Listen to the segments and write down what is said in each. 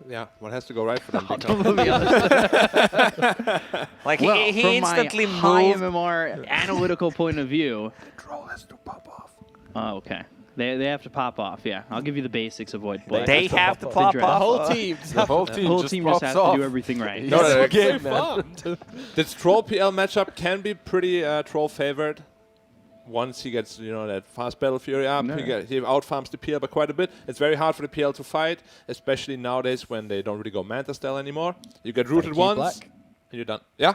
Yeah, one has to go right for them. Like Well, he from instantly my high moved. MMR analytical point of view. The troll has to pop off. Oh, okay. They have to pop off. Yeah, I'll give you the basics of what. They have to pop draft. off. The whole team. The whole The team whole just team just pops has off. to do everything right. No, no, Game, fun. This troll PL matchup can be pretty troll favored. Once he gets, that fast battle fury up, he outfarms the PL by quite a bit. It's very hard for the PL to fight, especially nowadays when they don't really go Manta style anymore. You get rooted once, and you're done. Yeah?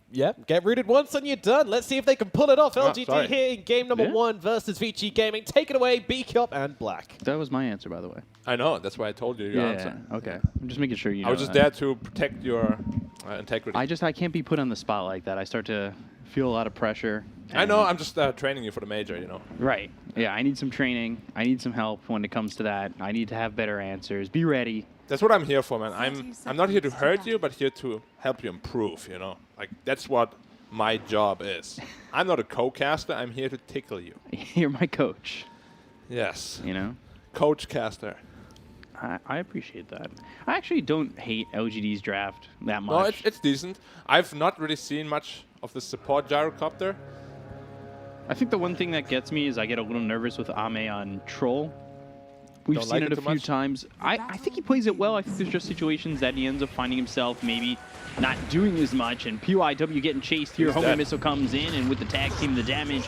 Yeah, get rooted once and you're done. Let's see if they can pull it off. LGD sorry. here in game number 1 versus Vici Gaming. Take it away, B-Cup and Black. That was my answer, by the way. I know, that's why I told you your answer. Okay. I'm just making sure you know I was just that. there to protect your integrity. I can't be put on the spot like that. I start to feel a lot of pressure. I know, I'm just training you for the major, Right. Yeah, I need some training. I need some help when it comes to that. I need to have better answers. Be ready. That's what I'm here for, man. I'm not here to hurt you, but here to help you improve, Like, that's what my job is. I'm not a co-caster. I'm here to tickle you. You're my coach. Yes. Coach caster. I appreciate that. I actually don't hate LGD's draft that much. No, it's decent. I've not really seen much of the support gyrocopter. I think the one thing that gets me is I get a little nervous with Ame on Troll. We've Don't seen like it it a too few much? times. I think he plays it well. I think there's just situations that he ends up finding himself maybe not doing as much, and PYW getting chased here. He's Homie dead. Missile comes in, and with the tag team, the damage,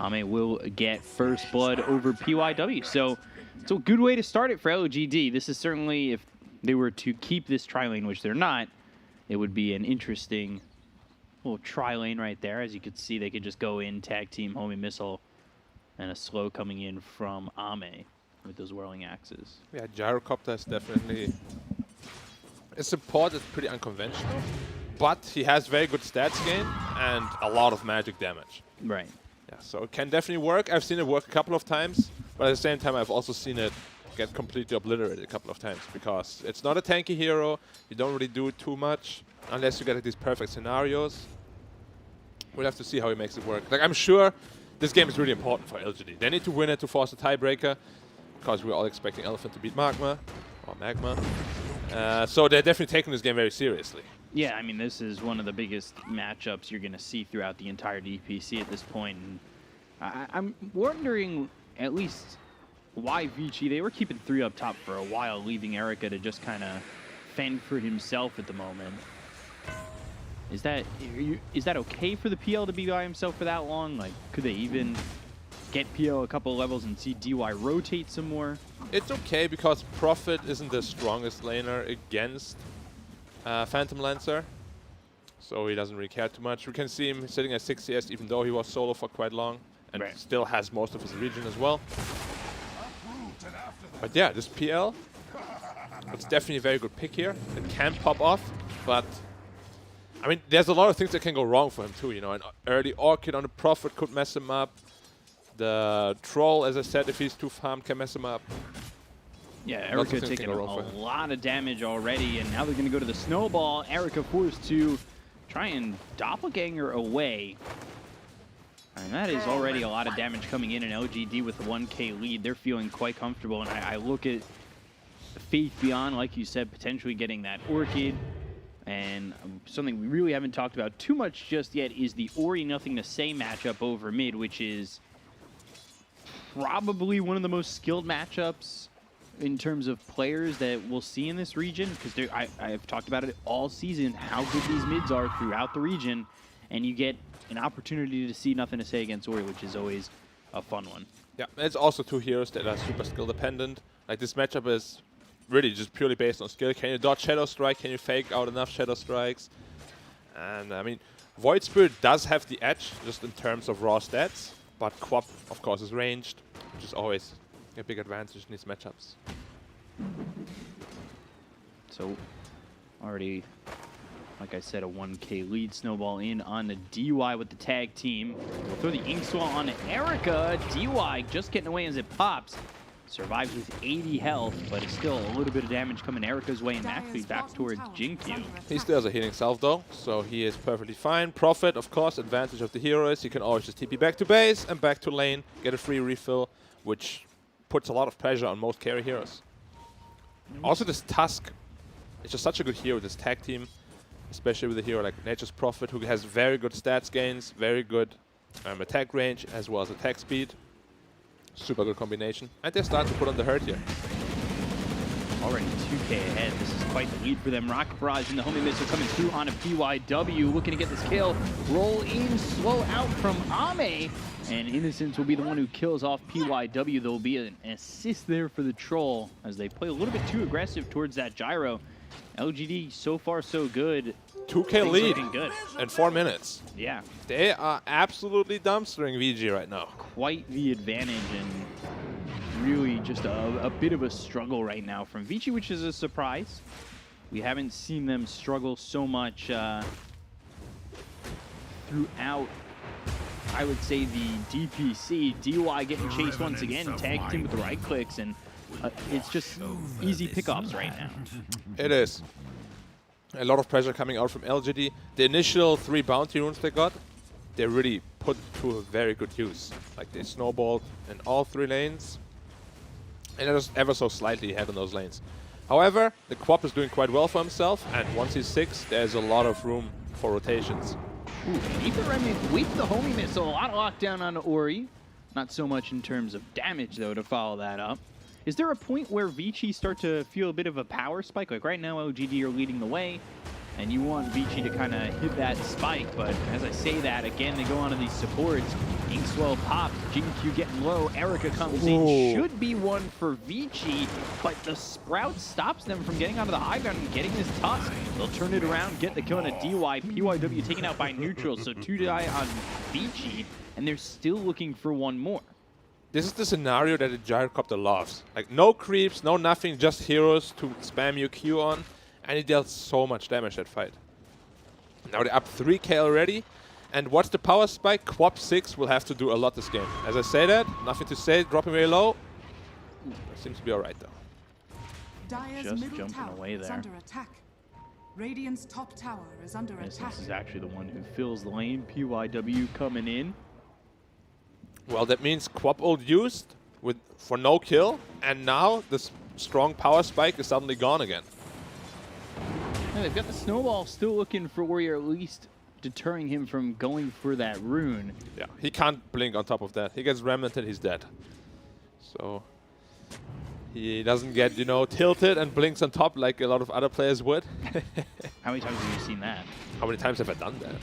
Ame will get first blood over PYW. So it's a good way to start it for LGD. This is certainly, if they were to keep this tri-lane, which they're not, it would be an interesting little tri-lane right there. As you could see, they could just go in, tag team, Homie Missile, and a slow coming in from Ame with those whirling axes. Yeah, gyrocopter is definitely a support that's pretty unconventional, but he has very good stats gain and a lot of magic damage. Right. Yeah, so it can definitely work. I've seen it work a couple of times, but at the same time, I've also seen it get completely obliterated a couple of times because it's not a tanky hero. You don't really do too much unless you get these perfect scenarios. We'll have to see how he makes it work. Like, I'm sure this game is really important for LGD. They need to win it to force a tiebreaker because we're all expecting Elephant to beat Magma. So they're definitely taking this game very seriously. Yeah, I mean, this is one of the biggest matchups you're going to see throughout the entire DPC at this point. And I'm wondering at least why Vici, they were keeping 3 up top for a while, leaving Erica to just kind of fend for himself at the moment. Is that okay for the PL to be by himself for that long? Like, could they even get PL a couple of levels and see DY rotate some more? It's okay because Prophet isn't the strongest laner against Phantom Lancer, so he doesn't really care too much. We can see him sitting at 6 CS even though he was solo for quite long and still has most of his region as well. But yeah, this PL, it's definitely a very good pick here. It can pop off, but I mean, there's a lot of things that can go wrong for him too. An early Orchid on the Prophet could mess him up. The Troll, as I said, if he's too farmed, can mess him up. Yeah, Erica taking a lot of damage already, and now they're going to go to the Snowball. Erica forced to try and doppelganger away. And that is already a lot of damage coming in, and LGD with the 1K lead. They're feeling quite comfortable, and I look at Faith Beyond, like you said, potentially getting that Orchid. And something we really haven't talked about too much just yet is the Ori Nothing to Say matchup over mid, which is probably one of the most skilled matchups in terms of players that we'll see in this region, because I've talked about it all season, how good these mids are throughout the region, and you get an opportunity to see Nothing to Say against Ori, which is always a fun one. Yeah, it's also 2 heroes that are super skill dependent. Like, this matchup is really just purely based on skill. Can you dodge Shadow Strike? Can you fake out enough Shadow Strikes? And I mean, Void Spirit does have the edge just in terms of raw stats, but Quap, of course, is ranged, which is always a big advantage in these matchups. So, already, like I said, a 1K lead. Snowball in on the DY with the tag team. We'll throw the Ink Swell on Erica. DY just getting away as it pops. Survives with 80 health, but it's still a little bit of damage coming Erica's way, and actually back towards Jinkyu. He still has a healing salve though, so he is perfectly fine. Prophet, of course, advantage of the hero is he can always just TP back to base and back to lane, get a free refill, which puts a lot of pressure on most carry heroes. Also, this Tusk It's just such a good hero, this tag team, especially with a hero like Nature's Prophet, who has very good stats gains, very good attack range, as well as attack speed. Super good combination. And they're starting to put on the hurt here. Already 2K ahead. This is quite the lead for them. Rocket Barrage and the homing missile coming through on a PYW, looking to get this kill. Roll in, slow out from Ame. And Innocence will be the one who kills off PYW. There will be an assist there for the Troll as they play a little bit too aggressive towards that gyro. LGD so far so good. 2K lead good. in 4 minutes. Yeah. They are absolutely dumpstering VG right now. Quite the advantage, and really just a bit of a struggle right now from VG, which is a surprise. We haven't seen them struggle so much throughout, I would say, the DPC. DY getting chased once again, tagged him with the right clicks, and it's just easy pickoffs right now. It is. A lot of pressure coming out from LGD. The initial 3 bounty runes they got, they really put to a very good use. Like, they snowballed in all 3 lanes, and they're just ever so slightly ahead on those lanes. However, the Quap is doing quite well for himself, and once he's 6, there's a lot of room for rotations. Ooh, Ether Remnant with the homing missile. A lot of lockdown on Ori. Not so much in terms of damage, though, to follow that up. Is there a point where Vici start to feel a bit of a power spike? Like right now, LGD are leading the way, and you want Vici to kind of hit that spike. But as I say that, again, they go onto these supports. Inkswell pops, GQ getting low, Erica comes in. Should be one for Vici, but the Sprout stops them from getting onto the high ground and getting this Tusk. They'll turn it around, get the kill on a DY. PYW taken out by neutral, so 2 die on Vici, and they're still looking for one more. This is the scenario that the Gyrocopter loves. Like, no creeps, no nothing, just heroes to spam your Q on, and it dealt so much damage that fight. Now they're up 3K already, and what's the power spike? Quap 6 will have to do a lot this game. As I say that, nothing to say, dropping very low. That seems to be alright though. Just jumping away there. Under attack. Radiant's top tower is under attack. This is actually the one who fills the lane. PYW coming in. Well, that means Quap ult used for no kill, and now this strong power spike is suddenly gone again. Yeah, they've got the snowball still looking for Warrior, at least deterring him from going for that rune. Yeah, he can't blink on top of that. He gets remnanted, he's dead. So he doesn't get, you know, tilted and blinks on top like a lot of other players would. How many times have you seen that? How many times have I done that?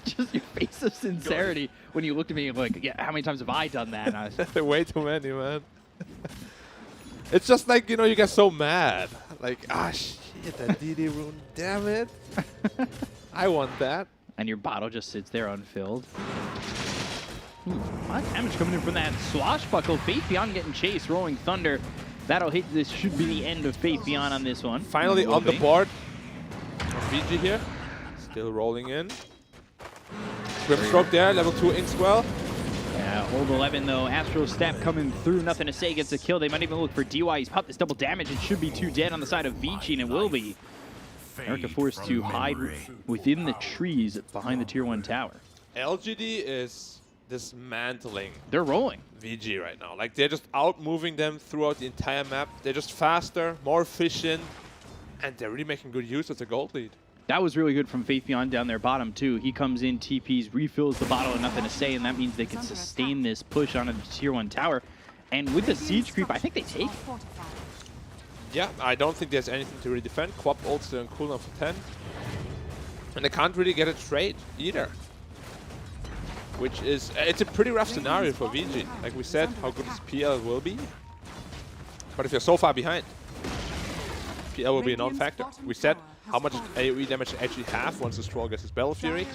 Just your face of sincerity when you looked at me like, yeah, how many times have I done that? And I was way too many, man. It's just like, you know, you get so mad. Like, ah, shit, that DD rune, damn it. I want that. And your bottle just sits there unfilled. Ooh, a lot of damage coming in from that swashbuckle. Faith Beyond getting chased, Rolling Thunder. That'll hit. This should be the end of Faith Beyond on this one. Finally on the board. VG here. Still rolling in. Grimstroke there, level 2 Inkswell. Yeah, hold 11 though. Astro Step coming through, nothing to say, gets a kill. They might even look for DY. He's popped this double damage. It should be 2 dead on the side of Vici, and it will be. Erica forced to hide within the trees behind the tier 1 tower. LGD is dismantling. They're rolling. VG right now. Like, they're just out-moving them throughout the entire map. They're just faster, more efficient, and they're really making good use of the gold lead. That was really good from Faith Beyond down there bottom, too. He comes in, TPs, refills the bottle, and nothing to say, and that means they can sustain this push onto the tier 1 tower. And with the siege creep, I think they take. Yeah, I don't think there's anything to really defend. Quap ult's still on cooldown for 10. And they can't really get a trade either. Which is, it's a pretty rough scenario for VG. Like we said, how good this PL will be. But if you're so far behind, PL will be a non-factor. We said how much AoE damage they actually have once the Stroll gets his Battle Fury.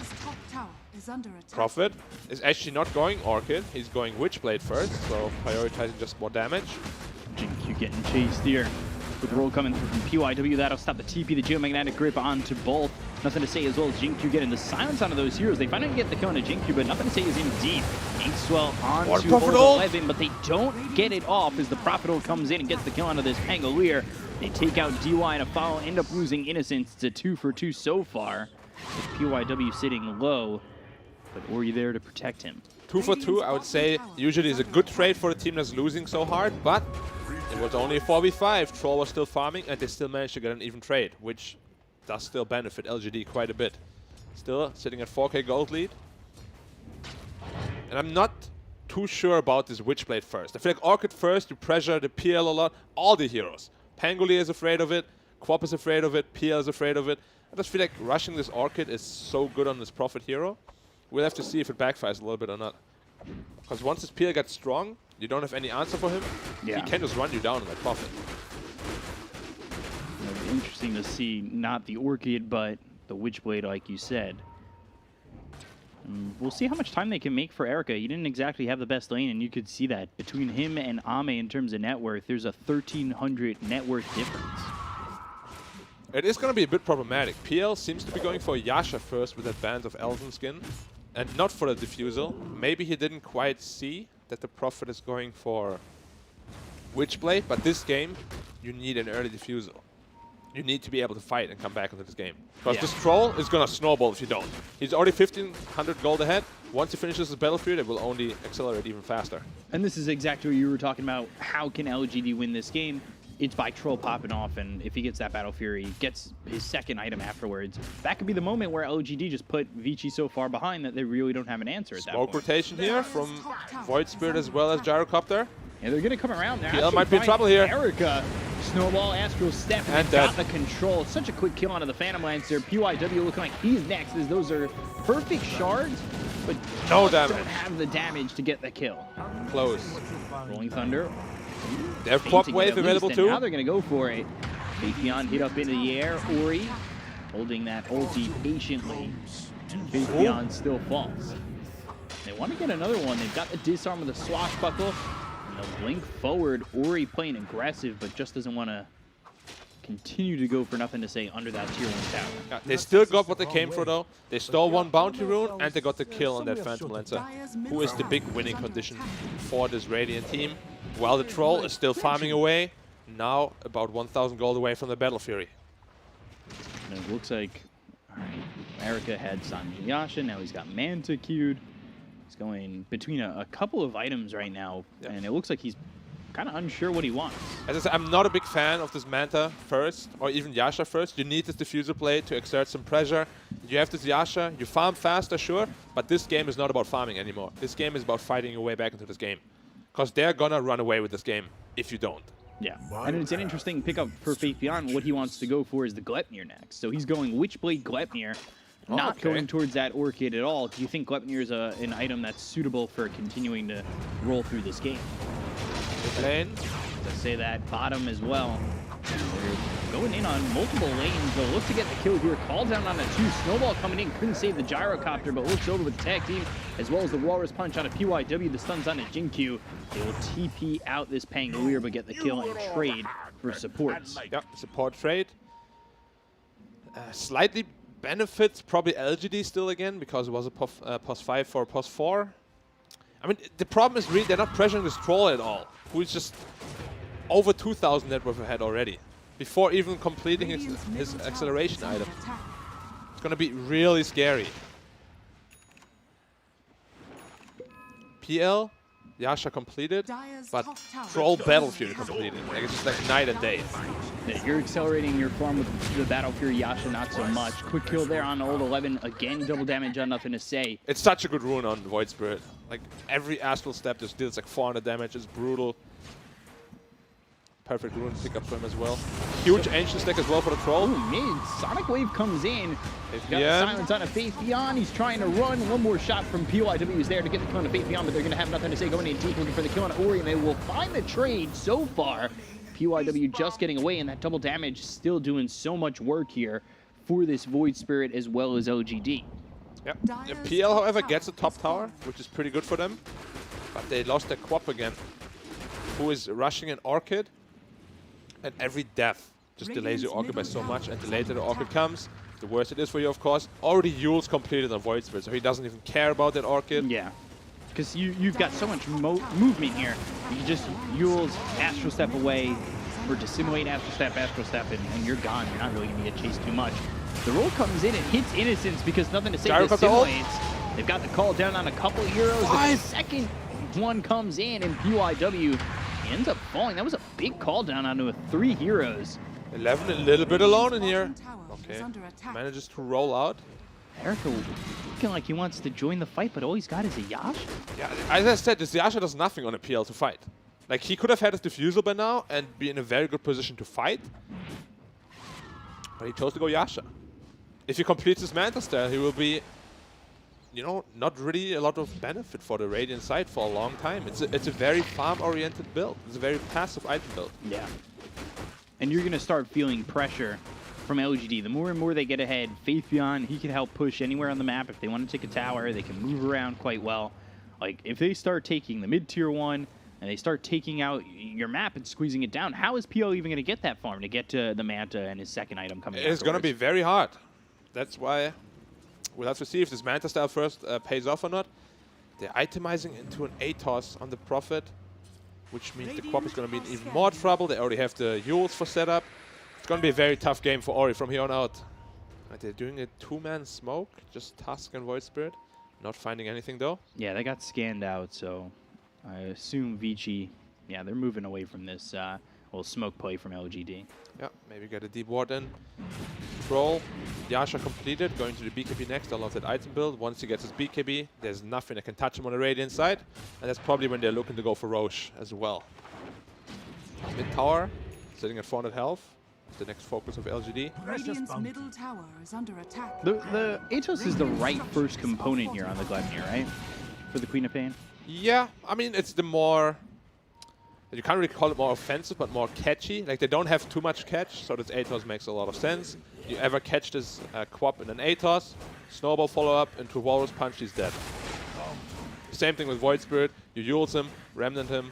Prophet is actually not going Orchid, he's going Witchblade first, so prioritizing just more damage. GQ getting chased here. With the roll coming through from PYW, that'll stop the TP, the Geomagnetic Grip onto both. Nothing to say as well as Jinq getting the silence onto those heroes. They finally get the kill on a Jinq, but nothing to say is in deep. Inkswell onto hold 11, but they don't get it off as the Prophet ult comes in and gets the kill onto this Pangolier. They take out DY in a foul, end up losing Innocence to 2 for 2 so far. With PYW sitting low, but Ori there to protect him. 2 for 2, I would say, usually is a good trade for a team that's losing so hard, but It was only a 4v5. Troll was still farming, and they still managed to get an even trade, which does still benefit LGD quite a bit. Still sitting at 4k gold lead. And I'm not too sure about this Witchblade first. I feel like Orchid first, you pressure the PL a lot. All the heroes. Pangolier is afraid of it. Quap is afraid of it. PL is afraid of it. I just feel like rushing this Orchid is so good on this Prophet hero. We'll have to see if it backfires a little bit or not. Because once this PL gets strong, you don't have any answer for him. Yeah. He can just run you down in that Prophet. It'll be interesting to see not the Orchid, but the Witchblade, like you said. We'll see how much time they can make for Erica. He didn't exactly have the best lane, and you could see that between him and Ame in terms of net worth, there's a 1,300 net worth difference. It is going to be a bit problematic. PL seems to be going for Yasha first with that band of Elven skin, and not for the Diffusal. Maybe he didn't quite see that the Prophet is going for Witchblade, but this game, you need an early Diffusal. You need to be able to fight and come back into this game. Because this Troll is going to snowball if you don't. He's already 1,500 gold ahead. Once he finishes his Battlefield, it will only accelerate even faster. And this is exactly what you were talking about. How can LGD win this game? It's by Troll popping off, and if he gets that Battle Fury, gets his second item afterwards. That could be the moment where LGD just put Vici so far behind that they really don't have an answer at that point. Smoke rotation here from Void Spirit as well as Gyrocopter. And they're going to come around. They're PL might be in trouble here. Erica, Snowball, Astral Step, and got the control. Such a quick kill onto the Phantom Lancer. PYW looking like he's next, as those are perfect shards, but no damage. Don't have the damage to get the kill. Close. Rolling Thunder. They have Pop Wave available too. Now they're going to go for it. Faithion hit up into the air. Ori holding that ulti patiently. And Faithion still falls. They want to get another one. They've got the disarm with the swashbuckle. And they'll blink forward. Ori playing aggressive, but just doesn't want to continue to go for nothing to say under that tier 1 tower. Yeah, they still got what they came for though. They stole one bounty rune and they got the kill on that Phantom Lancer, who is the big winning condition for this Radiant team. While the Troll is still farming away, now about 1,000 gold away from the Battle Fury. And it looks like, all right, Erica had Sanji Yasha, now he's got Manta queued. He's going between a couple of items right now, and it looks like he's kind of unsure what he wants. As I said, I'm not a big fan of this Manta first, or even Yasha first. You need this Diffuser play to exert some pressure. You have this Yasha, you farm faster, sure, but this game is not about farming anymore. This game is about fighting your way back into this game. Because they're gonna run away with this game if you don't. Yeah, and it's an interesting pickup for Faithion. What he wants to go for is the Gleipnir next. So he's going Witchblade Gleipnir, not going towards that Orchid at all. Do you think Gleipnir is an item that's suitable for continuing to roll through this game? Mid lane. To say that bottom as well. They're going in on multiple lanes. They'll look to get the kill here. Call down on a 2. Snowball coming in. Couldn't save the Gyrocopter, but looks over with the tag team, as well as the Walrus Punch on a PYW. The stun's on a Jinkyu. They will TP out this Pangolier, but get the kill and trade for supports. Yep, support trade. Slightly benefits probably LGD still again, because it was a pos 5 for pos 4. I mean, the problem is really they're not pressuring this Troll at all, who is just over 2,000 net worth ahead already, before even completing his acceleration item. It's going to be really scary. PL, Yasha completed, but Troll Battle Fury completed. Like, it's just like night and day. Yeah, you're accelerating your farm with the Battle Fury Yasha, not so much. Quick kill there on old 11. Again, double damage on nothing to say. It's such a good rune on Void Spirit. Like, every Astral Step just deals like 400 damage. It's brutal. Perfect rune pickup for him as well. Huge Ancient Stack as well for the Troll. Ooh, mid. Sonic Wave comes in. Got the silence on a Faithion. He's trying to run. One more shot from PYW is there to get the kill on a Faithion, but they're going to have nothing to say. Going in deep, looking for the kill on Ori, and they will find the trade so far. PYW just getting away, and that double damage still doing so much work here for this Void Spirit as well as LGD. Yep. PL, however, gets a top tower, which is pretty good for them. But they lost their Quap again, who is rushing an Orchid. And every death just delays your Orchid by so much, and the later the Orchid comes, the worse it is for you, of course. Already Yule's completed on Void Spirit, so he doesn't even care about that Orchid. Yeah, because you've got so much movement here. You just Yule's Astral Step away, or dissimulate Astral Step, and you're gone. You're not really going to get chased too much. The roll comes in and hits Innocence because nothing to say dissimulates. They've got the call down on a couple of heroes. The second one comes in, and PYW He ends up falling. That was a big call down onto 3 heroes. 11 a little bit alone in here. Tower Okay, is under attack. manages to roll out. Erica looking like he wants to join the fight, but all he's got is a Yasha. Yeah, as I said, this Yasha does nothing on a PL to fight. Like, he could have had his diffusal by now and be in a very good position to fight. But he chose to go Yasha. If he completes his Manta style, he will be, you know, not really a lot of benefit for the Radiant side for a long time. It's a very farm-oriented build. It's a very passive item build. Yeah. And you're going to start feeling pressure from LGD. The more and more they get ahead, Faith Beyond, he can help push anywhere on the map. If they want to take a tower, they can move around quite well. Like, if they start taking the mid-tier 1, and they start taking out your map and squeezing it down, how is PL even going to get that farm to get to the Manta and his second item coming It's going to be very hard. That's why we'll have to see if this Manta style first pays off or not. They're itemizing into an ATOS on the Prophet, which means the Quap is going to be in even more trouble. They already have the Yules for setup. It's going to be a very tough game for Ori from here on out. And they're doing a 2-man smoke, just Tusk and Void Spirit. Not finding anything though. Yeah, they got scanned out, so I assume Vici, yeah, they're moving away from this little smoke play from LGD. Yeah, maybe get a deep ward in. Troll, Yasha completed, going to the BKB next. I love that item build. Once he gets his BKB, there's nothing that can touch him on the Radiant side. And that's probably when they're looking to go for Roche as well. Mid tower, sitting at 400 health. The next focus of LGD. Radiant's middle tower is under attack. The Atos is the right first component here on the Gleipnir, right? For the Queen of Pain? Yeah, I mean, it's the more... You can't really call it more offensive, but more catchy. Like, they don't have too much catch, so this Atos makes a lot of sense. You ever catch this Quap in an Atos, Snowball follow-up into Walrus Punch, he's dead. Same thing with Void Spirit. You Yules him, Remnant him,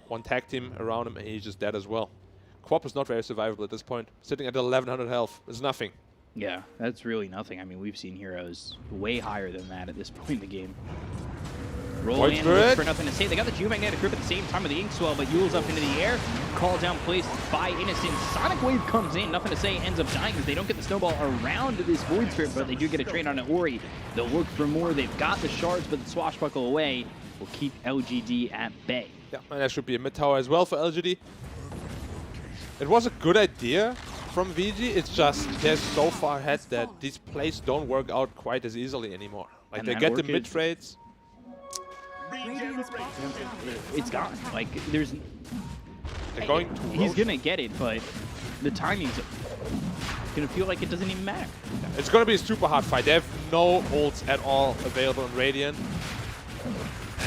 one tag team around him, and he's just dead as well. Quap is not very survivable at this point. Sitting at 1100 health is nothing. Yeah, that's really nothing. I mean, we've seen heroes way higher than that at this point in the game. Roll in, look for nothing to say. They got the Geomagnetic Grip at the same time with the Inkswell, but Yule's up into the air. Call down placed by Innocent. Sonic Wave comes in, nothing to say, ends up dying because they don't get the snowball around this Void Spirit, but they do get a trade on Ori. They'll look for more. They've got the shards, but the Swashbuckle away will keep LGD at bay. Yeah, and that should be a mid tower as well for LGD. It was a good idea from VG, it's just they're so far ahead that these plays don't work out quite as easily anymore. Like, they get the mid trades. It's gone. Like, there's... They're going to he's going to get it, but the timing's going to feel like it doesn't even matter. Yeah, it's going to be a super hard fight. They have no ults at all available in Radiant.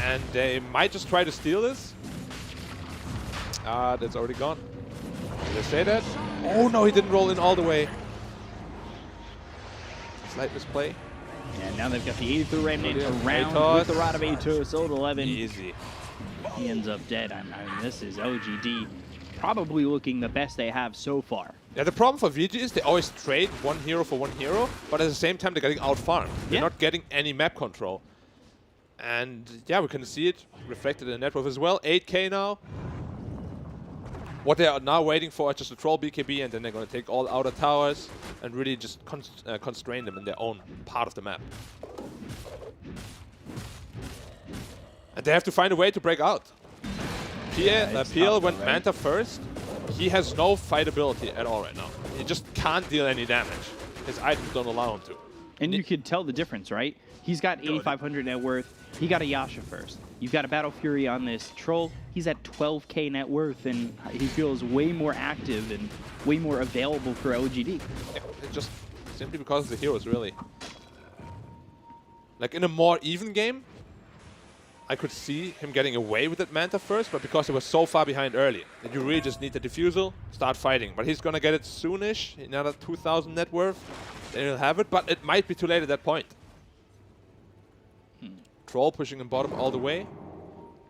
And they might just try to steal this. That's already gone. Did I say that? Oh no, he didn't roll in all the way. Slight misplay. And now they've got the Aether Remnant around with the Rod of Atos, ult 11. Easy. He ends up dead. I mean, this is LGD probably looking the best they have so far. Yeah, the problem for VG is they always trade one hero for one hero, but at the same time they're getting out-farmed. They're not getting any map control. And yeah, we can see it reflected in the net worth as well. 8k now. What they are now waiting for is just a troll BKB, and then they're going to take all outer towers and really just constrain them in their own part of the map. And they have to find a way to break out. PL went Manta first. He has no fightability at all right now. He just can't deal any damage. His items don't allow him to. And you could tell the difference, right? He's got 8,500 net worth. He got a Yasha first. You've got a Battle Fury on this troll. He's at 12k net worth, and he feels way more active and way more available for LGD. Yeah, it's just simply because of the heroes, really. Like, in a more even game, I could see him getting away with that Manta first, but because he was so far behind early, that you really just need the defusal, start fighting. But he's gonna get it soonish, another 2,000 net worth, then he'll have it, but it might be too late at that point. Troll pushing him bottom all the way.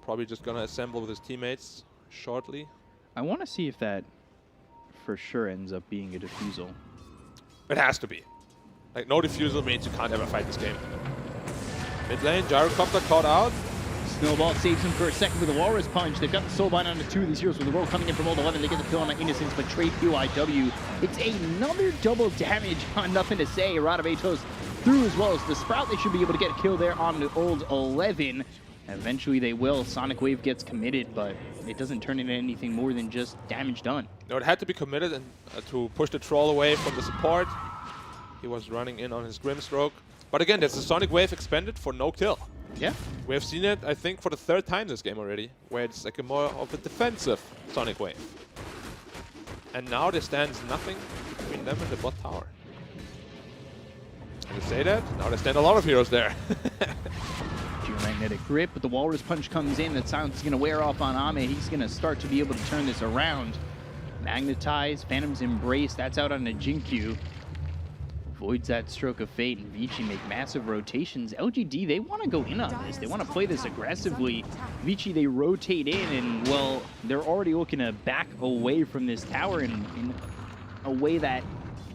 Probably just gonna assemble with his teammates shortly. I want to see if that for sure ends up being a defusal. It has to be. Like, no defusal means you can't ever fight this game. Mid lane, Gyrocopter caught out. Snowball saves him for a second with a Walrus Punch. They've got the Soulbind onto 2 of these heroes with the roll coming in from ult 11. They get the kill on the Innocence, but trade PYW. It's another double damage on nothing to say. Rod of Atos through as well as the Sprout. They should be able to get a kill there on the ult 11. Eventually they will. Sonic Wave gets committed, but it doesn't turn into anything more than just damage done. No, it had to be committed and to push the troll away from the support. He was running in on his Grimstroke. But again, there's a Sonic Wave expended for no kill. Yeah. We have seen it, I think, for the 3rd time this game already, where it's like a more of a defensive Sonic Wave. And now there stands nothing between them and the bot tower. Can you say that? Now there stand a lot of heroes there. Geomagnetic grip, but the Walrus Punch comes in. That silence is going to wear off on Ame. He's going to start to be able to turn this around. Magnetize, Phantom's Embrace, that's out on a Jinkyu. Avoids that Stroke of Fate, and Vici make massive rotations. LGD, they want to go in on this. They want to play this aggressively. Vici, they rotate in, and, well, they're already looking to back away from this tower in a way that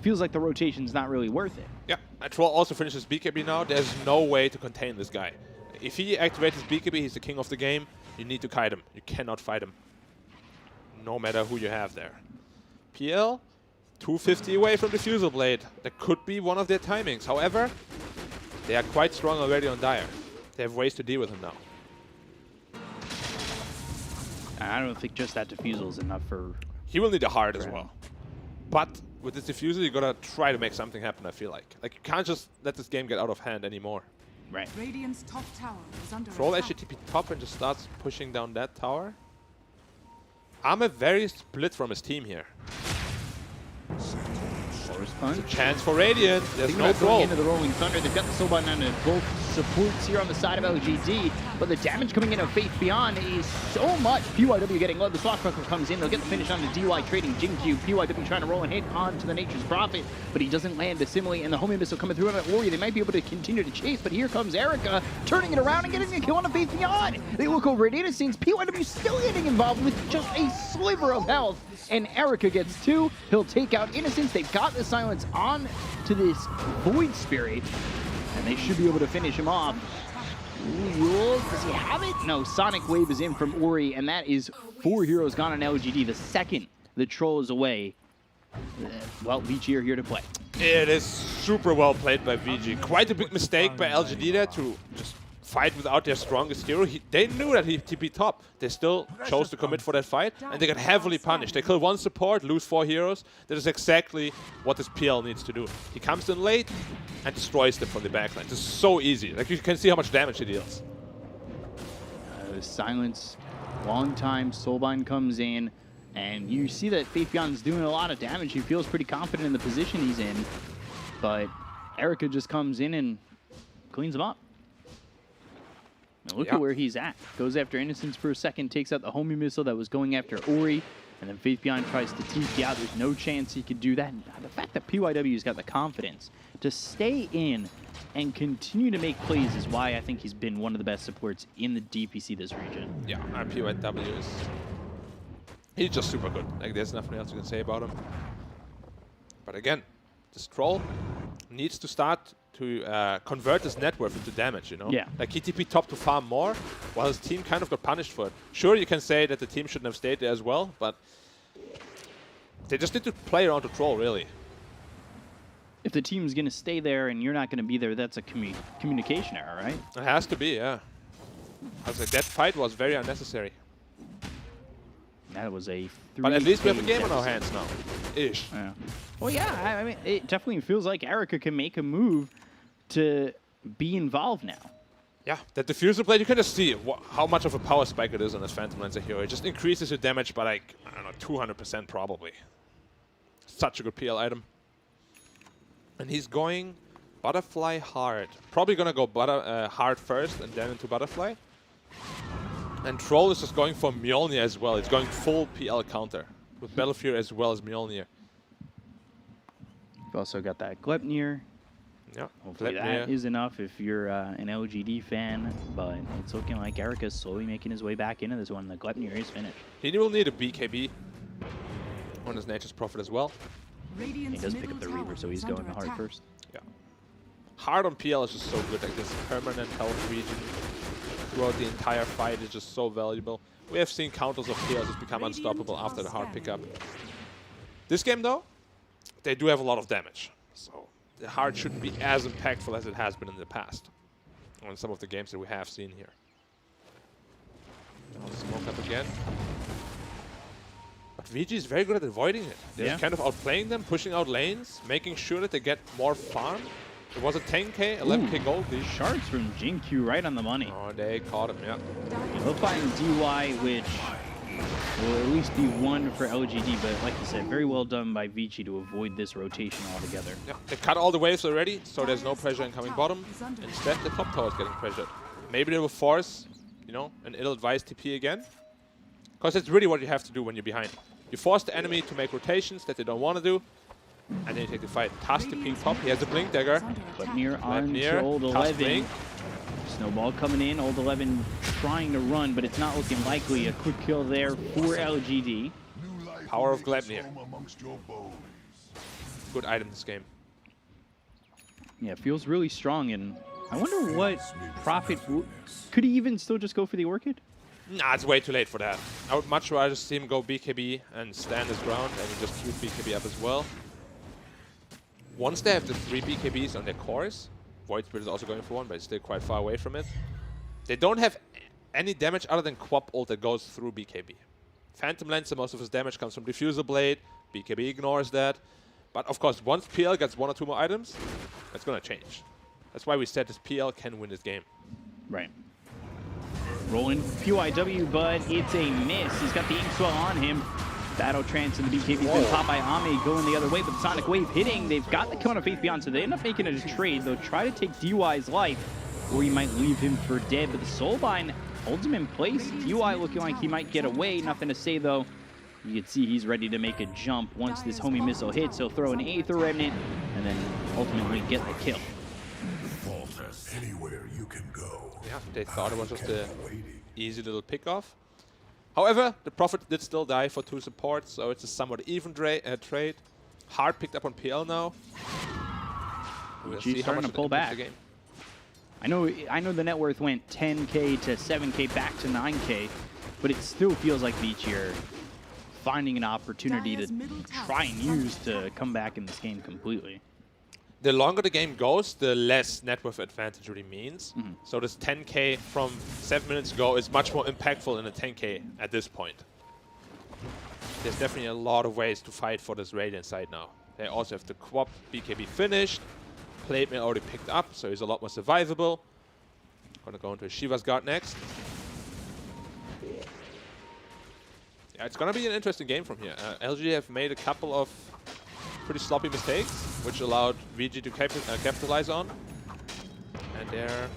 feels like the rotation's not really worth it. Yeah, and Troll also finishes BKB now. There's no way to contain this guy. If he activates his BKB, he's the king of the game. You need to kite him. You cannot fight him. No matter who you have there. PL, 250 away from the Fusel Blade. That could be one of their timings. However, they are quite strong already on Dire. They have ways to deal with him now. I don't think just that Diffusal is enough for... He will need a heart as well. But with this Diffusal, you gotta try to make something happen, I feel like. Like, you can't just let this game get out of hand anymore. Right. Radiant's top tower is under Troll attack. actually TP top and just starts pushing down that tower. I'm very split from his team here. Force Punch. Chance for Radiant. There's no Going troll. into the Rolling Thunder. They've got the soul button on both supports here on the side of LGD, but the damage coming in of Faith Beyond is so much. PYW getting low. The Swashbuckler comes in. They'll get the finish on the DY trading Jinkyu. PYW trying to roll and hit onto the Nature's Prophet, but he doesn't land. Assimilate, and the homing missile coming through on that Warrior. They might be able to continue to chase, but here comes Erica turning it around and getting a kill on a Faith Beyond. They look over at Innocence. PYW still getting involved with just a sliver of health, and Erica gets 2. He'll take out Innocence. They've got the silence on to this Void Spirit, and they should be able to finish him off. Ooh, does he have it? No, Sonic Wave is in from Ori, and that is 4 heroes gone on LGD. The second the troll is away, well, Vici are here to play. It is super well played by VG. Quite a big mistake by LGD there to just fight without their strongest hero. They knew that he TP top. They still chose to commit for that fight, and they got heavily punished. They kill 1 support, lose 4 heroes. That is exactly what this PL needs to do. He comes in late and destroys them from the backline. This is so easy. Like, you can see how much damage he deals. Silence, long time, Soulbind comes in, and you see that Faith Beyond's doing a lot of damage. He feels pretty confident in the position he's in, but Erica just comes in and cleans him up. Look at where he's at. Goes after Innocence for a second, takes out the homing missile that was going after Ori, and then Faith Beyond tries to TP out. There's no chance he could do that. And the fact that PYW's got the confidence to stay in and continue to make plays is why I think he's been one of the best supports in the DPC this region. Yeah, and PYW is... He's just super good. Like, there's nothing else you can say about him. But again, this troll needs to start to convert his net worth into damage, you know? Yeah. Like, he TP top to farm more, while his team kind of got punished for it. Sure, you can say that the team shouldn't have stayed there as well, but they just need to play around the troll, really. If the team's going to stay there and you're not going to be there, that's a communication error, right? It has to be, yeah. I was like, that fight was very unnecessary. That was a 3 But at least we have a game deficit. on our hands now. Ish. Yeah. Well, yeah, I mean, it definitely feels like Erica can make a move to be involved now. Yeah, that diffuser blade, you can just see how much of a power spike it is on this Phantom Lancer hero. It just increases your damage by, like, I don't know, 200% probably. Such a good PL item. And he's going Butterfly hard. Probably gonna go hard first and then into Butterfly. And Troll is just going for Mjolnir as well. It's going full PL counter with Battlefield as well as Mjolnir. You've also got that Gleipnir. Yeah, Hopefully that is enough if you're an LGD fan, but it's looking like Erica's slowly making his way back into this one. The Gleipnir is finished. He will need a BKB on his Nature's Prophet as well. He does pick up the Reaver, so he's going hard first. Yeah. Hard on PL is just so good. Like, this permanent health region throughout the entire fight is just so valuable. We have seen counters of PL just become unstoppable after the hard pickup. This game, though, they do have a lot of damage. So the hard shouldn't be as impactful as it has been in the past on some of the games that we have seen here. I'll smoke up again. But VG is very good at avoiding it. They're kind of outplaying them, pushing out lanes, making sure that they get more farm. It was a 10k, 11k gold lead. Shards from Jin-Q right on the money. Oh, they caught him, yeah. They'll find DY, which will at least be one for LGD, but like you said, very well done by Vici to avoid this rotation altogether. Yeah, they cut all the waves already, so there's no pressure incoming bottom. Instead, the top tower is getting pressured. Maybe they will force, you know, an ill-advised TP again. Because that's really what you have to do when you're behind. You force the enemy to make rotations that they don't want to do, and then you take the fight. Task to ping top. He has a blink dagger. Gleipnir on to Old 11. Snowball coming in. Old 11 trying to run, but it's not looking likely. A quick kill there for LGD. Power of Gleipnir. Good item this game. Yeah, it feels really strong, and I wonder what Prophet... Could he even still just go for the Orchid? Nah, it's way too late for that. I would much rather see him go BKB and stand his ground and just queue BKB up as well. Once they have the 3 BKBs on their cores, Void Spirit is also going for one, but it's still quite far away from it. They don't have any damage other than Quap ult that goes through BKB. Phantom Lancer, most of his damage comes from Diffuser Blade. BKB ignores that. But of course, once PL gets 1 or 2 more items, that's going to change. That's why we said this PL can win this game. Right. Rolling PYW, but it's a miss. He's got the Ink Swell on him. Battle Trance and the BKB's been popped by Ame going the other way, but the Sonic Wave hitting. They've got the kill on Faith Beyond, so they end up making it a trade. They'll try to take DY's life, or he might leave him for dead, but the Soulbind holds him in place. DY looking like he might get away. Nothing to say, though. You can see he's ready to make a jump. Once this homie missile hits, he'll throw an Aether Remnant, and then ultimately get the kill. Anywhere you can go. Yeah, they thought it was just an easy little pick-off. However, the Prophet did still die for 2 supports, so it's a somewhat even trade. Hard picked up on PL now. We'll see how much to pull back. The game. I know the net worth went 10k to 7k back to 9k, but it still feels like Vici are finding an opportunity to try and use to come back in this game completely. The longer the game goes, the less net worth advantage really means. So this 10k from 7 minutes ago is much more impactful than a 10k at this point. There's definitely a lot of ways to fight for this Radiant side now. They also have the Quap BKB finished. Plate Mail already picked up, so he's a lot more survivable. Gonna go into a Shiva's Guard next. Yeah, it's gonna be an interesting game from here. LG have made a couple of pretty sloppy mistakes, which allowed VG to capitalize on. And they're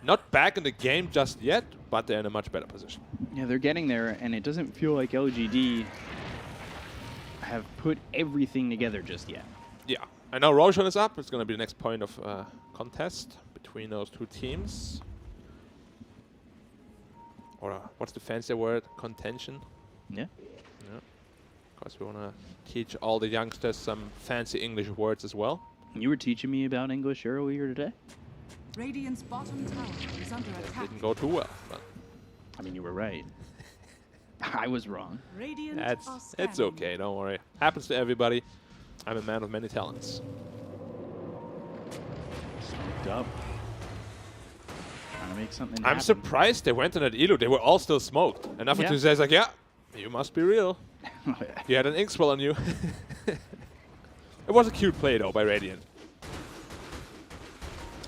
not back in the game just yet, but they're in a much better position. Yeah, they're getting there, and it doesn't feel like LGD have put everything together just yet. Yeah, and now Roshan is up. It's going to be the next point of contest between those two teams. Or what's the fancy word? Contention? Yeah. Yeah. Because we want to teach all the youngsters some fancy English words as well. You were teaching me about English earlier today. Radiant's bottom tower is under It attack. didn't go too well. But I mean, you were right. I was wrong. Radiant are it's scanning. okay, don't worry. Happens to everybody. I'm a man of many talents. Smoked up. Trying to make something I'm happen. surprised they went on that Elo. They were all still smoked. And Nothing to say is like, yeah, you must be real. You had an ink spell on you. It was a cute play though by Radiant.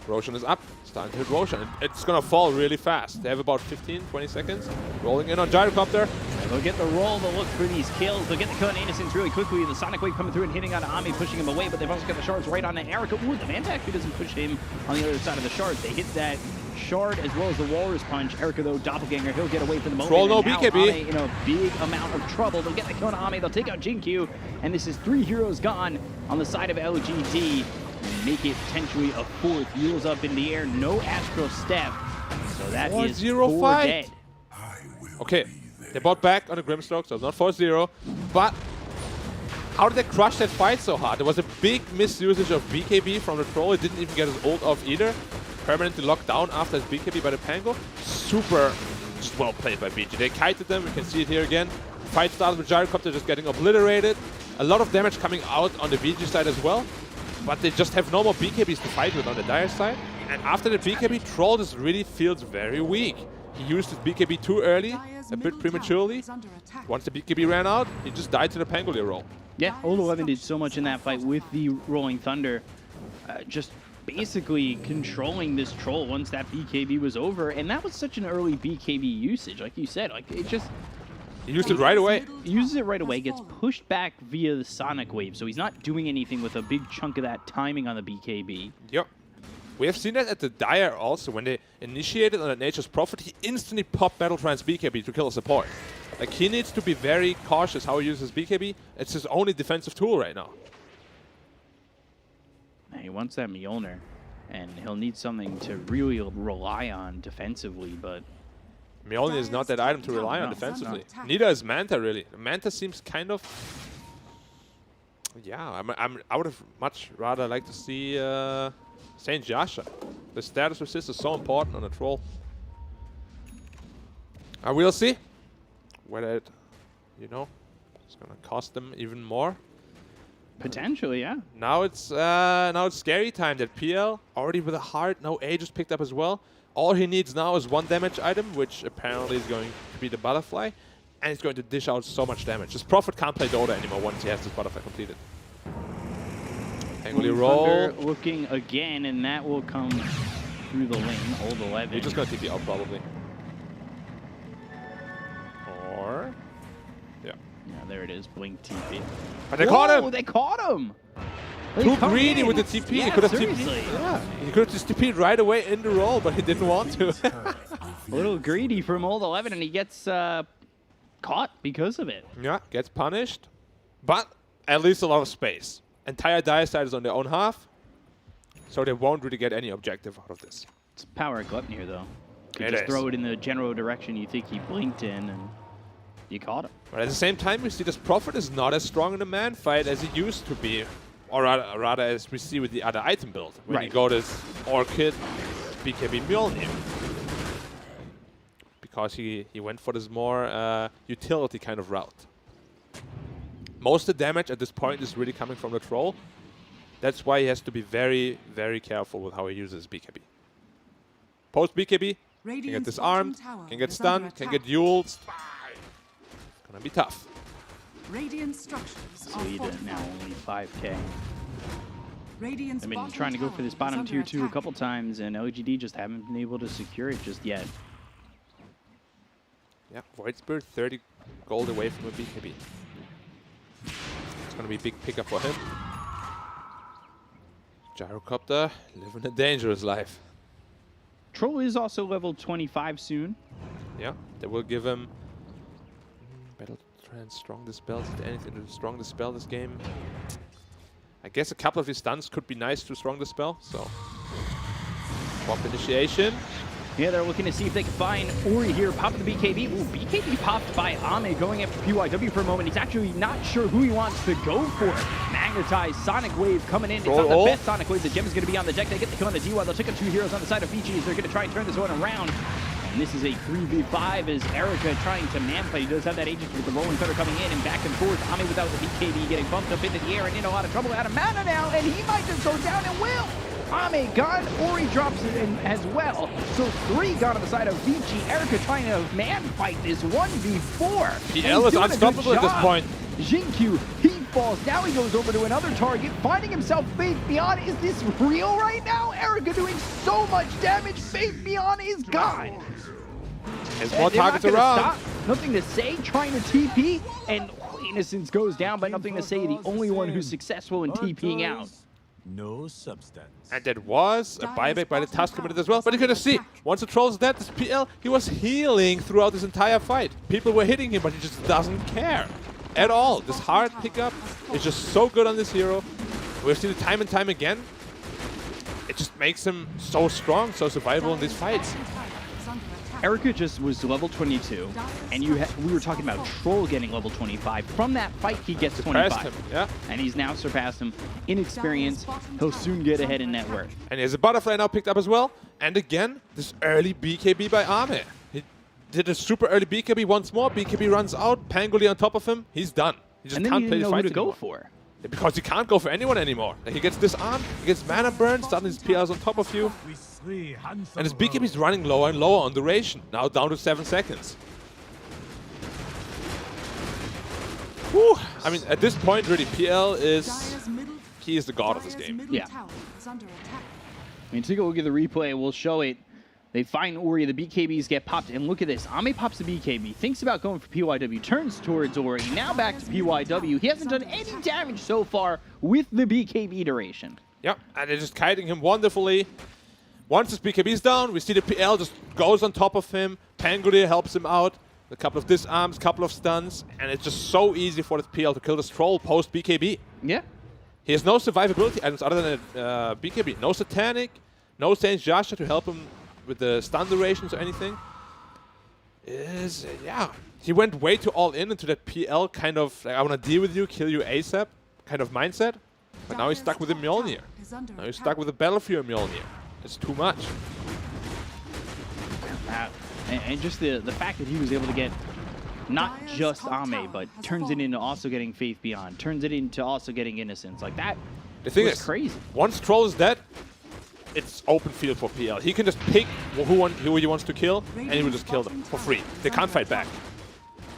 Roshan is up. Starting to hit Roshan. It's going to fall really fast. They have about 15, 20 seconds. Rolling in on Gyrocopter. Yeah, they'll get the roll. They'll look for these kills. They'll get the kill on Innocence really quickly. The Sonic Wave coming through and hitting on Ami, pushing him away, but they've also got the shards right on Erica. Ooh, the Manta actually doesn't push him on the other side of the shards. They hit that shard as well as the Walrus Punch. Erica, though, Doppelganger, he'll get away for the moment. Troll no And now BKB. Ame in a big amount of trouble. They'll get the kill on Ame. They'll take out Jin-Q, and this is 3 heroes gone on the side of LGD. And make it potentially a 4th. Yule's up in the air. No Astral Step. So that is 4-0 4 fight. dead. Okay, they bought back on a Grimstroke, so it's not 4-0. But how did they crush that fight so hard? There was a big misusage of BKB from the Troll. It didn't even get his ult off either. Permanently locked down after his BKB by the Pango. Super just well played by VG. They kited them. We can see it here again. Fight started with Gyrocopter just getting obliterated. A lot of damage coming out on the VG side as well. But they just have no more BKBs to fight with on the Dire side. And after the BKB, Troll just really feels very weak. He used his BKB too early, a bit prematurely. Once the BKB ran out, he just died to the Pangolier roll. Yeah, Old 11 did so much in that fight with the Rolling Thunder. Just basically controlling this troll once that BKB was over. And that was such an early BKB usage. Like you said, like it just... He used it right away. He uses it right away, gets pushed back via the Sonic Wave. So he's not doing anything with a big chunk of that timing on the BKB. Yep. We have seen that at the Dire also. When they initiated on the Nature's Prophet, he instantly popped Battle Trance BKB to kill a support. Like, he needs to be very cautious how he uses BKB. It's his only defensive tool right now. He wants that Mjolnir, and he'll need something to really rely on defensively, but... Mjolnir is not that item to rely on defensively. Neither is Manta, really. Manta seems kind of... Yeah, I would have much rather liked to see Saint Jasha. The status resist is so important on a troll. We'll see whether it, you know, it's gonna cost them even more. Potentially, yeah. Now it's scary time that PL already with a heart. Now A just picked up as well. All he needs now is one damage item, which apparently is going to be the butterfly, and he's going to dish out so much damage. His Prophet can't play Dota anymore once he has this butterfly completed. Angry roll. Looking again, and that will come through the lane. Old 11. He's just going to TP out probably. Or... Yeah. Yeah, there it is. Blink TP. But they caught him! They caught him! Too greedy with the TP. Yeah, he could have seriously. he could have just TP'd right away in the roll, but he didn't want to. A little greedy from Old 11, and he gets caught because of it. Yeah, gets punished, but at least a lot of space. Entire Dire side is on their own half, so they won't really get any objective out of this. It's power of Glutton here, though. You It just is. throw it in the general direction you think he blinked in, and you caught him. But at the same time, we see this Prophet is not as strong in a man fight as he used to be. Or rather as we see with the other item build. When you go this Orchid, BKB Mjolnir. Because he went for this more utility kind of route. Most of the damage at this point is really coming from the troll. That's why he has to be very, very careful with how he uses BKB. Post BKB, can get disarmed, can get stunned, can get dueled. It's gonna be tough. Radiant structures are Lead fortified. now only 5k. Radiant's I've been bottom trying to go for tower this is bottom under tier 2 a attack. couple times, and LGD just haven't been able to secure it just yet. Yeah, Void Spirit 30 gold away from a BKB. It's gonna be a big pickup for him. Gyrocopter living a dangerous life. Troll is also level 25 soon. Yeah, that will give him Battle Trance, Strong Dispel. Is there anything to Strong Dispel this game? I guess a couple of his stuns could be nice to Strong Dispel, so. Swap initiation. Yeah, they're looking to see if they can find Ori here. Pop the BKB. Ooh, BKB popped by Ame going after PYW for a moment. He's actually not sure who he wants to go for. Magnetized Sonic Wave coming in. It's not the best Sonic Wave. The gem is going to be on the deck. They get the kill on the D1. They'll take out 2 heroes on the side of Fiji. They're going to try and turn this one around. And this is a 3v5 as Erica trying to manfight. He does have that agent with the Rolling Thunder coming in and back and forth. Ame without the BKB getting bumped up into the air and in a lot of trouble. Out of mana now, and he might just go down and will. Ame gone. Ori drops it in as well. So 3 gone on the side of Vici. Erica trying to man-fight this 1v4. PL is unstoppable at this point. Jinkyu, he falls. Now he goes over to another target, finding himself Faith Beyond. Is this real right now? Erica doing so much damage. Faith Beyond is gone. There's more They're not targets gonna around. stop. Nothing to say, trying to TP, and Innocence goes down, but nothing to say. The only one who's successful in TPing out. No substance. And that was a buyback by the Tusk Committed as well. But you could see, once the troll's dead, this PL, he was healing throughout this entire fight. People were hitting him, but he just doesn't care at all. This hard pickup is just so good on this hero. We've seen it time and time again. It just makes him so strong, so survivable in these fights. Erica just was level 22, and we were talking about Troll getting level 25. From that fight, he gets 25. Him, yeah. And he's now surpassed him in experience. He'll soon get ahead in net worth. And he has a butterfly now picked up as well. And again, this early BKB by Ame. He did a super early BKB once more. BKB runs out. Pangoli on top of him. He's done. He just And then can't he play didn't the know who fight to go anymore. for. Yeah, because he can't go for anyone anymore. Like, he gets disarmed, he gets mana burn, suddenly his PL's on top of you. And his BKB is running lower and lower on duration. Now down to 7 seconds. Whew. I mean, at this point, really, PL is Dire's middle, he is the god of this Dire's game. middle Yeah. tower is under attack. I mean, take a look at the replay. We'll show it. They find Ori. The BKBs get popped. And look at this. Ame pops the BKB. Thinks about going for PYW. Turns towards Ori. Now back to PYW. He hasn't done any damage so far with the BKB duration. Yep, and they're just kiting him wonderfully. Once his BKB is down, we see the PL just goes on top of him. Pangodir helps him out. A couple of disarms, couple of stuns, and it's just so easy for the PL to kill this troll post BKB. Yeah. He has no survivability items other than a BKB. No Satanic, no Saint Jasha to help him with the stun durations or anything. Yeah. He went way too all in into that PL kind of, like, I want to deal with you, kill you ASAP kind of mindset. But now he's stuck with a Mjolnir. Now he's stuck with a Battlefield Mjolnir. It's too much. And just the fact that he was able to get not Dire's just top Ame, tower but has turns it fallen. into also getting Faith Beyond, turns it into also getting Innocence. Like that The thing was is, crazy. once Troll is dead, it's open field for PL. He can just pick who he wants to kill, and he will just kill them for free. They can't fight back.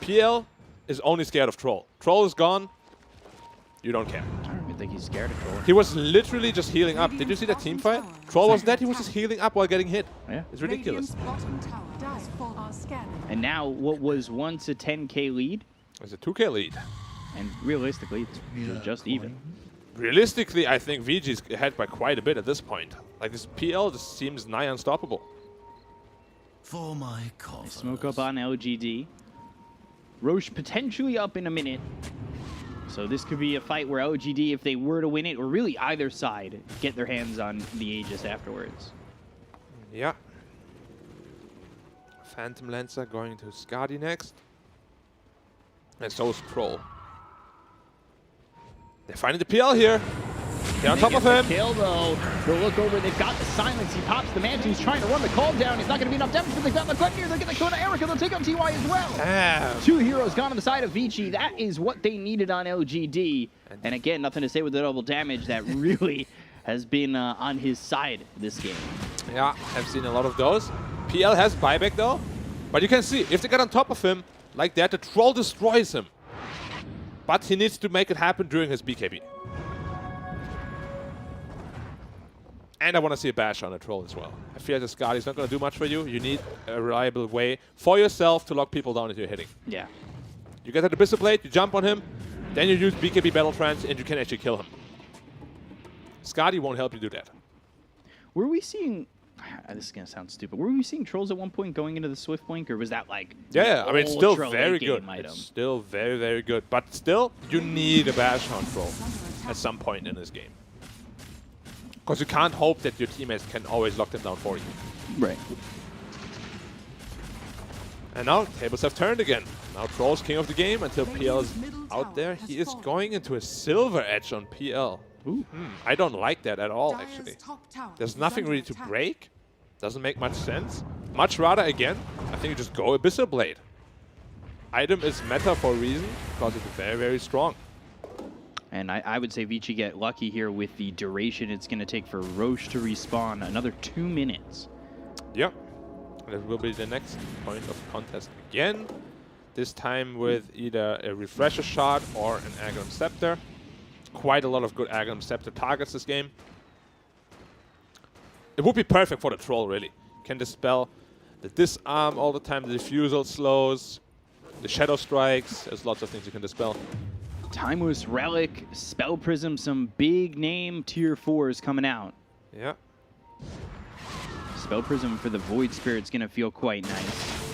PL is only scared of Troll. Troll is gone. You don't care. I don't even think he's scared of Troll. He was literally just healing up. Did you see that team fight? Troll was dead. He was just healing up while getting hit. Yeah. It's ridiculous. Radiant's bottom tower has fallen. Are scanning. And now what was once a 10K lead, It's a 2K lead. and realistically, it's just even. Realistically, I think VG's ahead by quite a bit at this point. Like, this PL just seems nigh unstoppable. For my coffers. Smoke up on LGD. Roche potentially up in a minute. So this could be a fight where LGD, if they were to win it, or really either side, get their hands on the Aegis afterwards. Yeah. Phantom Lancer going to Skadi next. And so is Troll. They're finding the PL here. They're on top of him. Kill though. They'll look over. They've got the silence. He pops the Mantle. He's trying to run the call down. He's not going to be enough damage, but they've got the Gluttony. They'll get the kill to Erica. They'll take out TY as well. Damn. 2 heroes gone on the side of Vici. That is what they needed on LGD. And again, nothing to say with the double damage. That really has been on his side this game. Yeah, I've seen a lot of those. PL has buyback though. But you can see, if they get on top of him like that, the Troll destroys him. But he needs to make it happen during his BKB. And I want to see a bash on a Troll as well. I feel like the Skadi is not going to do much for you. You need a reliable way for yourself to lock people down if you're hitting. Yeah. You get at the Abyssal Blade, you jump on him, then you use BKB Battle Trance, and you can actually kill him. Skadi won't help you do that. Were we seeing... This is going to sound stupid. Were we seeing Trolls at one point going into the Swift Blink, or was that like... Yeah, I mean, it's still ultra very late game good. item? It's still very, very good. But still, you need a bash on Troll at some point in this game. Because you can't hope that your teammates can always lock them down for you. Right. And now, tables have turned again. Now Troll's king of the game until PL is out there. He is going into a silver edge on PL. Ooh. I don't like that at all, Dire's actually. top tower There's is nothing under really to attack. break. Doesn't make much sense. Much rather, again, I think you just go Abyssal Blade. Item is meta for a reason, because it's very, very strong. And I would say Vici get lucky here with the duration it's going to take for Roche to respawn. Another 2 minutes. Yep. And it will be the next point of contest again. This time with either a Refresher Shot or an Aghanim Scepter. Quite a lot of good Aghanim Scepter targets this game. It would be perfect for the Troll, really. Can dispel the Disarm all the time, the Diffusal slows, the Shadow Strikes. There's lots of things you can dispel. Timeless Relic, Spell Prism, some big name tier 4s coming out. Yeah. Spell Prism for the Void Spirit's going to feel quite nice.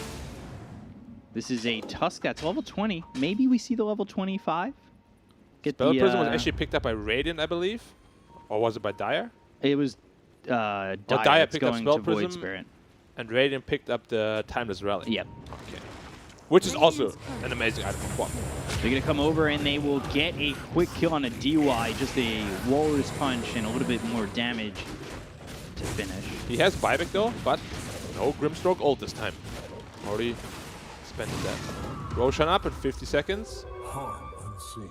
This is a Tusk that's level 20. Maybe we see the level 25. Get Spell the, Prism was actually picked up by Radiant, I believe. Or was it by Dire? It was Dire Dire that's picked up going Spell to Void Prism. Spirit. And Radiant picked up the Timeless Relic. Yep. Okay. Which is also an amazing item for Quad. They're going to come over and they will get a quick kill on a DY. Just a Walrus Punch and a little bit more damage to finish. He has buyback though, but no Grimstroke ult this time. Already spent that. Roshan up in 50 seconds.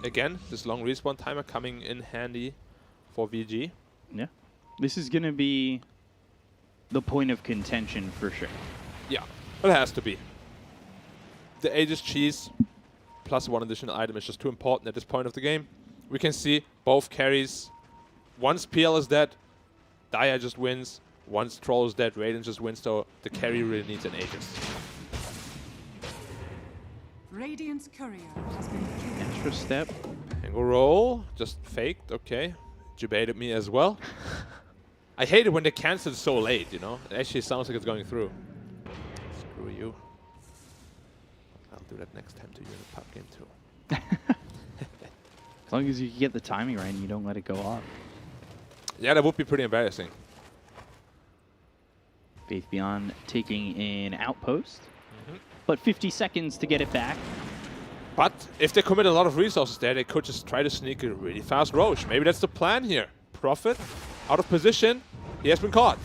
Again, this long respawn timer coming in handy for VG. Yeah. This is going to be the point of contention for sure. Yeah, it has to be. The Aegis cheese plus one additional item is just too important at this point of the game. We can see both carries. Once PL is dead, Dia just wins. Once Troll is dead, Raiden just wins, so the carry really needs an Aegis. Radiant's courier has been killed. Extra step. Angle roll, just faked, okay. Debated me as well. I hate it when they cancel so late, you know? It actually sounds like it's going through. Screw you. I'll do that next time to you in a pub game too. As long as you get the timing right and you don't let it go off. Yeah, that would be pretty embarrassing. Faith Beyond taking an outpost, but 50 seconds to get it back. But if they commit a lot of resources there, they could just try to sneak a really fast Roche. Maybe that's the plan here. Prophet, out of position, he has been caught.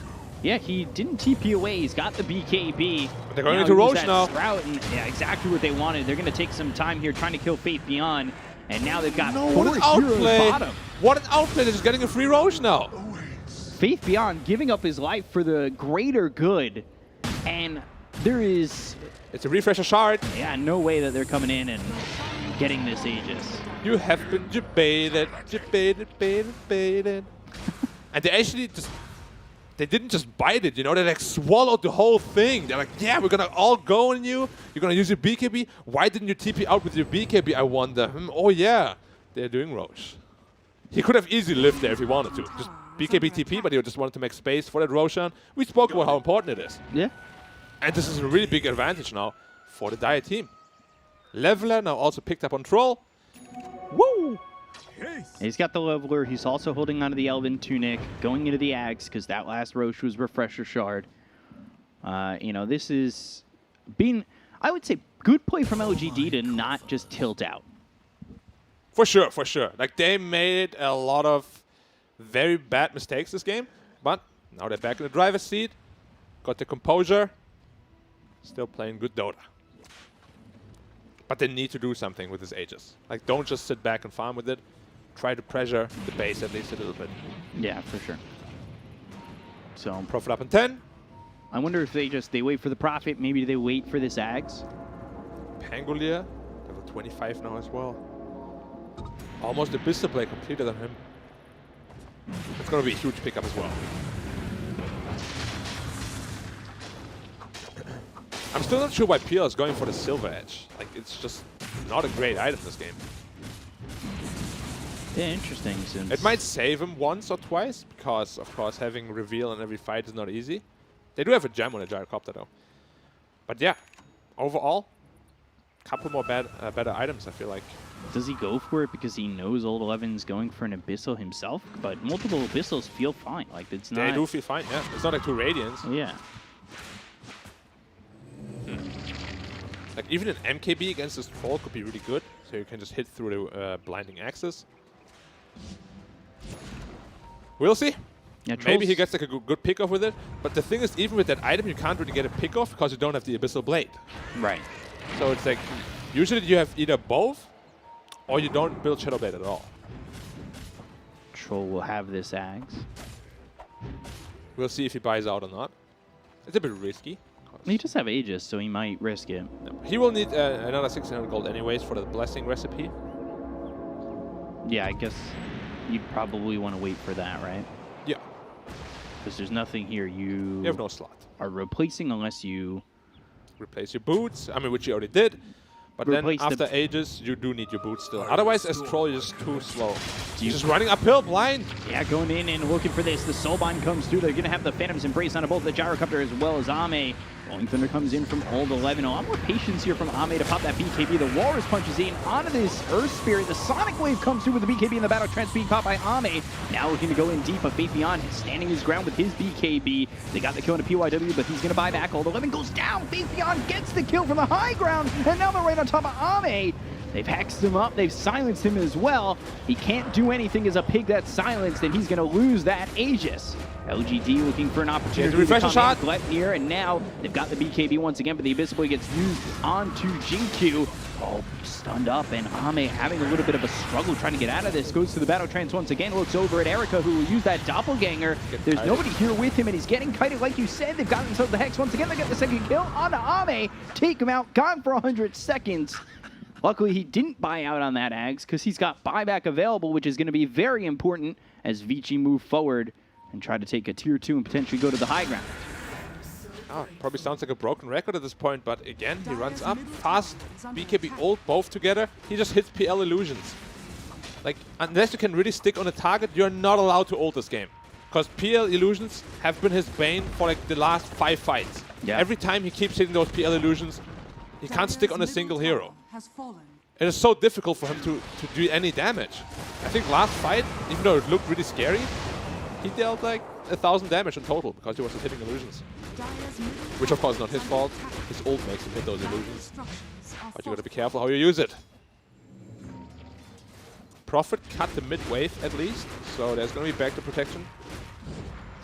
Yeah, he didn't TP away. He's got the BKB. But they're going into Roche now. Sprout, and yeah, exactly what they wanted. They're going to take some time here trying to kill Faith Beyond. And now they've got what an outplay! What an outplay! They're just getting a free Roche now. Faith Beyond giving up his life for the greater good. And there is... It's a refresher shard. Yeah, no way that they're coming in and getting this Aegis. You have been debated. And they actually just... They didn't just bite it, you know? They like swallowed the whole thing. They're like, yeah, we're gonna all go on you. You're gonna use your BKB. Why didn't you TP out with your BKB, I wonder? Oh yeah, they're doing Roche. He could have easily lived there if he wanted to. Just BKB TP, but he just wanted to make space for that Roshan. We spoke about how important it is. Yeah. And this is a really big advantage now for the Dia team. Leveler now also picked up on Troll. Woo! He's got the Leveler. He's also holding onto the Elven Tunic, going into the Ags, because that last Roche was Refresher Shard. You know, this is being, I would say, good play from LGD to not just tilt out. For sure, for sure. Like, they made a lot of very bad mistakes this game, but now they're back in the driver's seat, got the composure, still playing good Dota. But they need to do something with this Aegis. Like, don't just sit back and farm with it. Try to pressure the base at least a little bit. Yeah, for sure. So Prophet up in 10. I wonder if they wait for the Prophet. Maybe they wait for this Ags. Pangolier, level 25 now as well. Almost a Abyssal play completed on him. It's going to be a huge pickup as well. I'm still not sure why PL is going for the Silver Edge. Like, it's just not a great item this game. Yeah, interesting. Since it might save him once or twice, because, of course, having reveal in every fight is not easy. They do have a gem on a Gyrocopter, though. But yeah, overall, a couple more better items, I feel like. Does he go for it because he knows Old 11's going for an Abyssal himself? But multiple Abyssals feel fine. Like, it's not... They do feel fine, yeah. It's not like 2 Radiants. Yeah. Like, even an MKB against this Troll could be really good. So you can just hit through the blinding axis. We'll see. Yeah, maybe he gets like a good pick-off with it. But the thing is, even with that item, you can't really get a pick-off because you don't have the Abyssal Blade. Right. So it's like, usually you have either both, or you don't build Shadow Blade at all. Troll will have this Ags. We'll see if he buys out or not. It's a bit risky. He does have Aegis, so he might risk it. No. He will need another 1600 gold anyways for the Blessing recipe. Yeah, I guess you'd probably want to wait for that, right? Yeah. Because there's nothing here you have no slot. Are replacing unless you... Replace your boots, I mean, which you already did. But then after Aegis, you do need your boots still. Otherwise, as Troll, you're just too slow. He's just running uphill blind. Yeah, going in and looking for this. The Soulbind comes through. They're going to have the Phantom's Embrace on both the Gyrocopter as well as Ame. Rolling Thunder comes in from Old 11. A lot more patience here from Ame to pop that BKB. The Walrus punches in onto this Earth Spirit. The Sonic Wave comes through with the BKB in the battle. Trans speed caught by Ame. Now looking to go in deep, but Faith Beyond standing his ground with his BKB. They got the kill into PYW, but he's going to buy back. Old 11 goes down. Faith Beyond gets the kill from the high ground, and now they're right on top of Ame. They've hexed him up. They've silenced him as well. He can't do anything as a pig that's silenced, and he's going to lose that Aegis. LGD looking for an opportunity to refresh a shot here, and now they've got the BKB once again, but the Abyssal Blade gets used onto Jinku. Oh, stunned up, and Ame having a little bit of a struggle trying to get out of this. Goes to the battle trance once again, looks over at Erica, who will use that doppelganger. There's nobody here with him, and he's getting kited like you said. They've got themselves the hex once again. They get the second kill onto Ame. Take him out, gone for 100 seconds. Luckily, he didn't buy out on that Ags because he's got buyback available, which is going to be very important as Vici move forward and try to take a tier 2 and potentially go to the high ground. Oh, probably sounds like a broken record at this point, but again, he runs up fast. BKB ult both together. He just hits PL illusions. Like, unless you can really stick on a target, you're not allowed to ult this game. Because PL illusions have been his bane for like the last 5 fights. Yeah. Every time he keeps hitting those PL illusions, he can't stick on a single hero. It is so difficult for him to do any damage. I think last fight, even though it looked really scary, he dealt like 1,000 damage in total because he wasn't hitting illusions. Which of course is not his fault. His ult makes him hit those illusions. But you gotta be careful how you use it. Prophet cut the mid wave at least, so there's gonna be back to protection.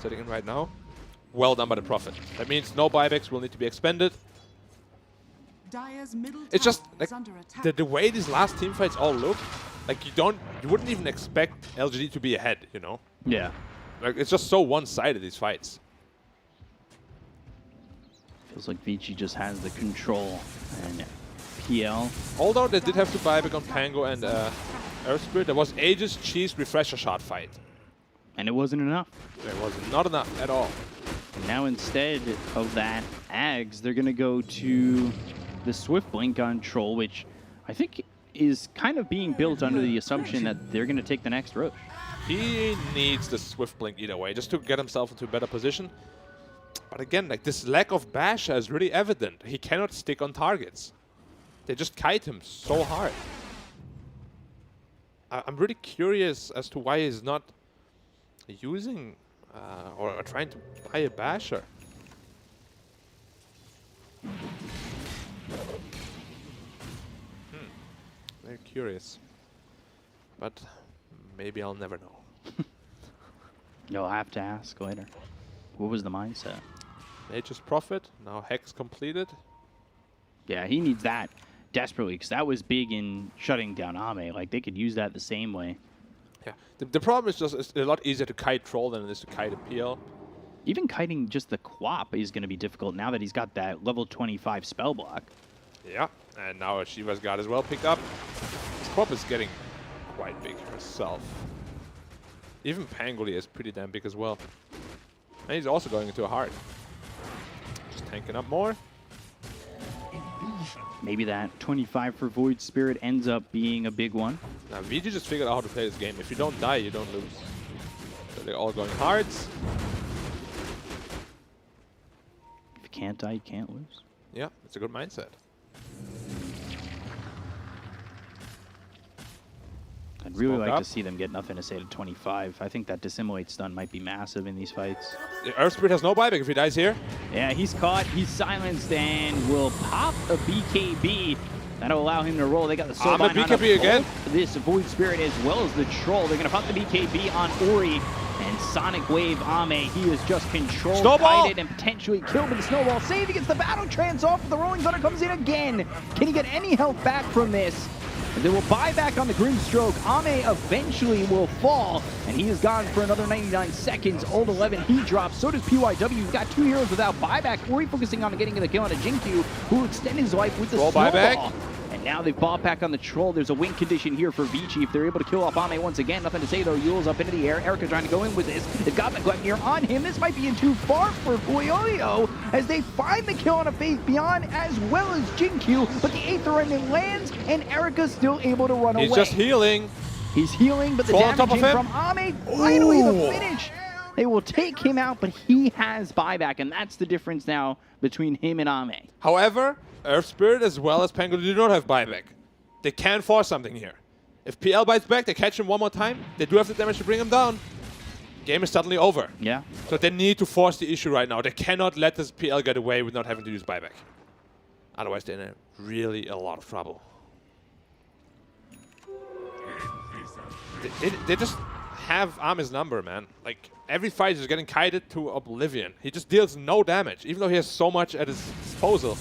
Setting in right now. Well done by the Prophet. That means no buybacks will need to be expended. It's just like the way these last team fights all look, like you wouldn't even expect LGD to be ahead, you know? Yeah. Like it's just so one-sided, these fights. Feels like Vici just has the control and PL. Although they did have to buyback on Pango and Earth Spirit, there was Aegis Cheese refresher shot fight. And it wasn't enough. It was not enough at all. And now instead of that Ags, they're going to go to the Swift Blink on Troll, which I think is kind of being built under the assumption that they're going to take the next Roche. He needs the Swift Blink either way, just to get himself into a better position. But again, like this lack of Basher is really evident. He cannot stick on targets. They just kite him so hard. I'm really curious as to why he's not using or trying to buy a Basher. Very curious. But maybe I'll never know. You'll have to ask later. What was the mindset? Nature's Prophet, now Hex completed. Yeah, he needs that desperately because that was big in shutting down Ame. Like, they could use that the same way. Yeah, the problem is just it's a lot easier to kite Troll than it is to kite a PL. Even kiting just the Quap is going to be difficult now that he's got that level 25 spell block. Yeah, and now Shiva's got as well picked up. His Quap is getting quite big herself. Even Pangoli is pretty damn big as well. And he's also going into a heart. Just tanking up more. Maybe that 25 for Void Spirit ends up being a big one. Now, VG just figured out how to play this game. If you don't die, you don't lose. So they're all going hearts. If you can't die, you can't lose. Yeah, it's a good mindset. I'd really like to see them get nothing to say to 25. I think that Dissimulate stun might be massive in these fights. The Earth Spirit has no buyback if he dies here. Yeah, he's caught, he's silenced, and will pop a BKB. That'll allow him to roll. They got the soul bind on BKB again. This Void Spirit as well as the Troll. They're going to pop the BKB on Ori. And Sonic Wave Ame, he is just controlled, Snowball! kited, and potentially killed with the Snowball. Save against the Battle Trance off, the Rolling Thunder comes in again. Can he get any health back from this? They will buy back on the Grimstroke. Ame eventually will fall, and he is gone for another 99 seconds. Old 11, he drops. So does PYW. We've got 2 heroes without buyback. Ori focusing on getting the kill on a Jinku, who will extend his life with the Snowball. Buyback. And now they've bought back on the Troll. There's a win condition here for Vici. If they're able to kill off Ame once again, nothing to say though. Yule's up into the air. Erica trying to go in with this. They've got McGuire on him. This might be in too far for Boyoyo as they find the kill on a Faith Beyond as well as Jinku. But the Aether Remnant lands and Erica's still able to run away. He's just healing. He's healing, but the damage from Ame, finally the finish. They will take him out, but he has buyback, and that's the difference now between him and Ame. However, Earth Spirit as well as Pangoli do not have buyback. They can force something here. If PL bites back, they catch him one more time. They do have the damage to bring him down. Game is suddenly over. Yeah. So they need to force the issue right now. They cannot let this PL get away with not having to use buyback. Otherwise, they're in really a lot of trouble. They just have Ame's number, man. Like, every fight is getting kited to oblivion. He just deals no damage, even though he has so much at his disposal.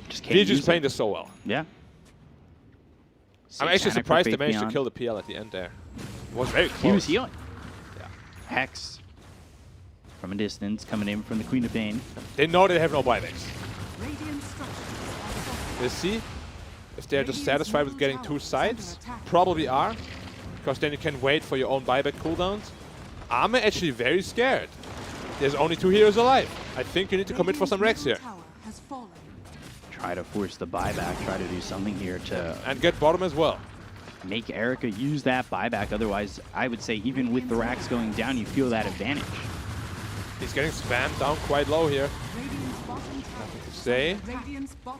VG's playing this so well. Yeah. I'm actually surprised they managed to kill the PL at the end there. It was very close. He was healing. Yeah. Hex from a distance coming in from the Queen of Pain. They know they have no buybacks. They see if they're just satisfied with getting 2 sides, probably are, because then you can wait for your own buyback cooldowns. I'm actually very scared. There's only 2 heroes alive. I think you need to commit for some Rex here. Try to force the buyback, try to do something here to... And get bottom as well. Make Erica use that buyback. Otherwise, I would say even with the racks going down, you feel that advantage. He's getting spammed down quite low here. Nothing to say.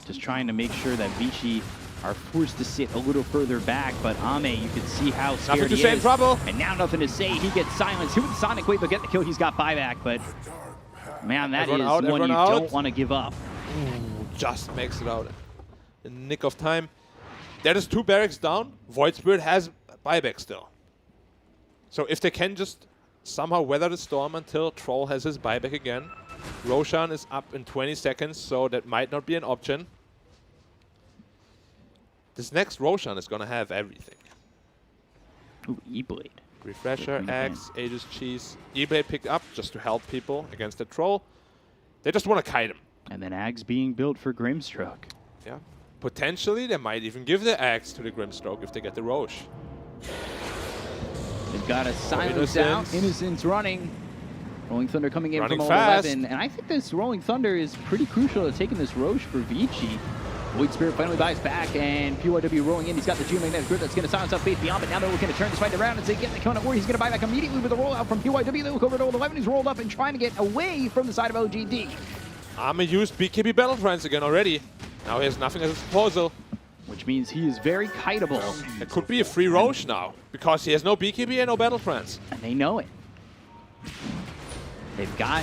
Just trying to make sure that Vici are forced to sit a little further back, but Ame, you can see how scared Nothing to he say is. in trouble. And now nothing to say. He gets silenced. He with the Sonic Wave, they'll get the kill. He's got buyback, but man, that is one you don't want to give up. Ooh, just makes it out in the nick of time. There is 2 barracks down. Void Spirit has buyback still. So if they can just somehow weather the storm until Troll has his buyback again. Roshan is up in 20 seconds, so that might not be an option. This next Roshan is going to have everything. Ooh, E-Blade. Refresher, Axe, Aegis Cheese. E-Blade picked up just to help people against the Troll. They just want to kite him. And then Axe being built for Grimstroke. Yeah. Potentially, they might even give the Axe to the Grimstroke if they get the Roche. They've got a silence out. Innocence running. Rolling Thunder coming in Running from fast. 11. And I think this Rolling Thunder is pretty crucial to taking this Roche for Vici. Void Spirit finally buys back, and PYW rolling in. He's got the Geomagnetic Grip that's going to silence up Faith Beyond, but now they're looking to turn this fight around and say, get the Kona, or he's going to buy back immediately with a rollout from PYW. They look over to Old 11. He's rolled up and trying to get away from the side of LGD. Ame used BKB Battle Trance again already. Now he has nothing at his disposal. Which means he is very kiteable. It could be a free Roche now, because he has no BKB and no Battle Trance. And they know it. They've got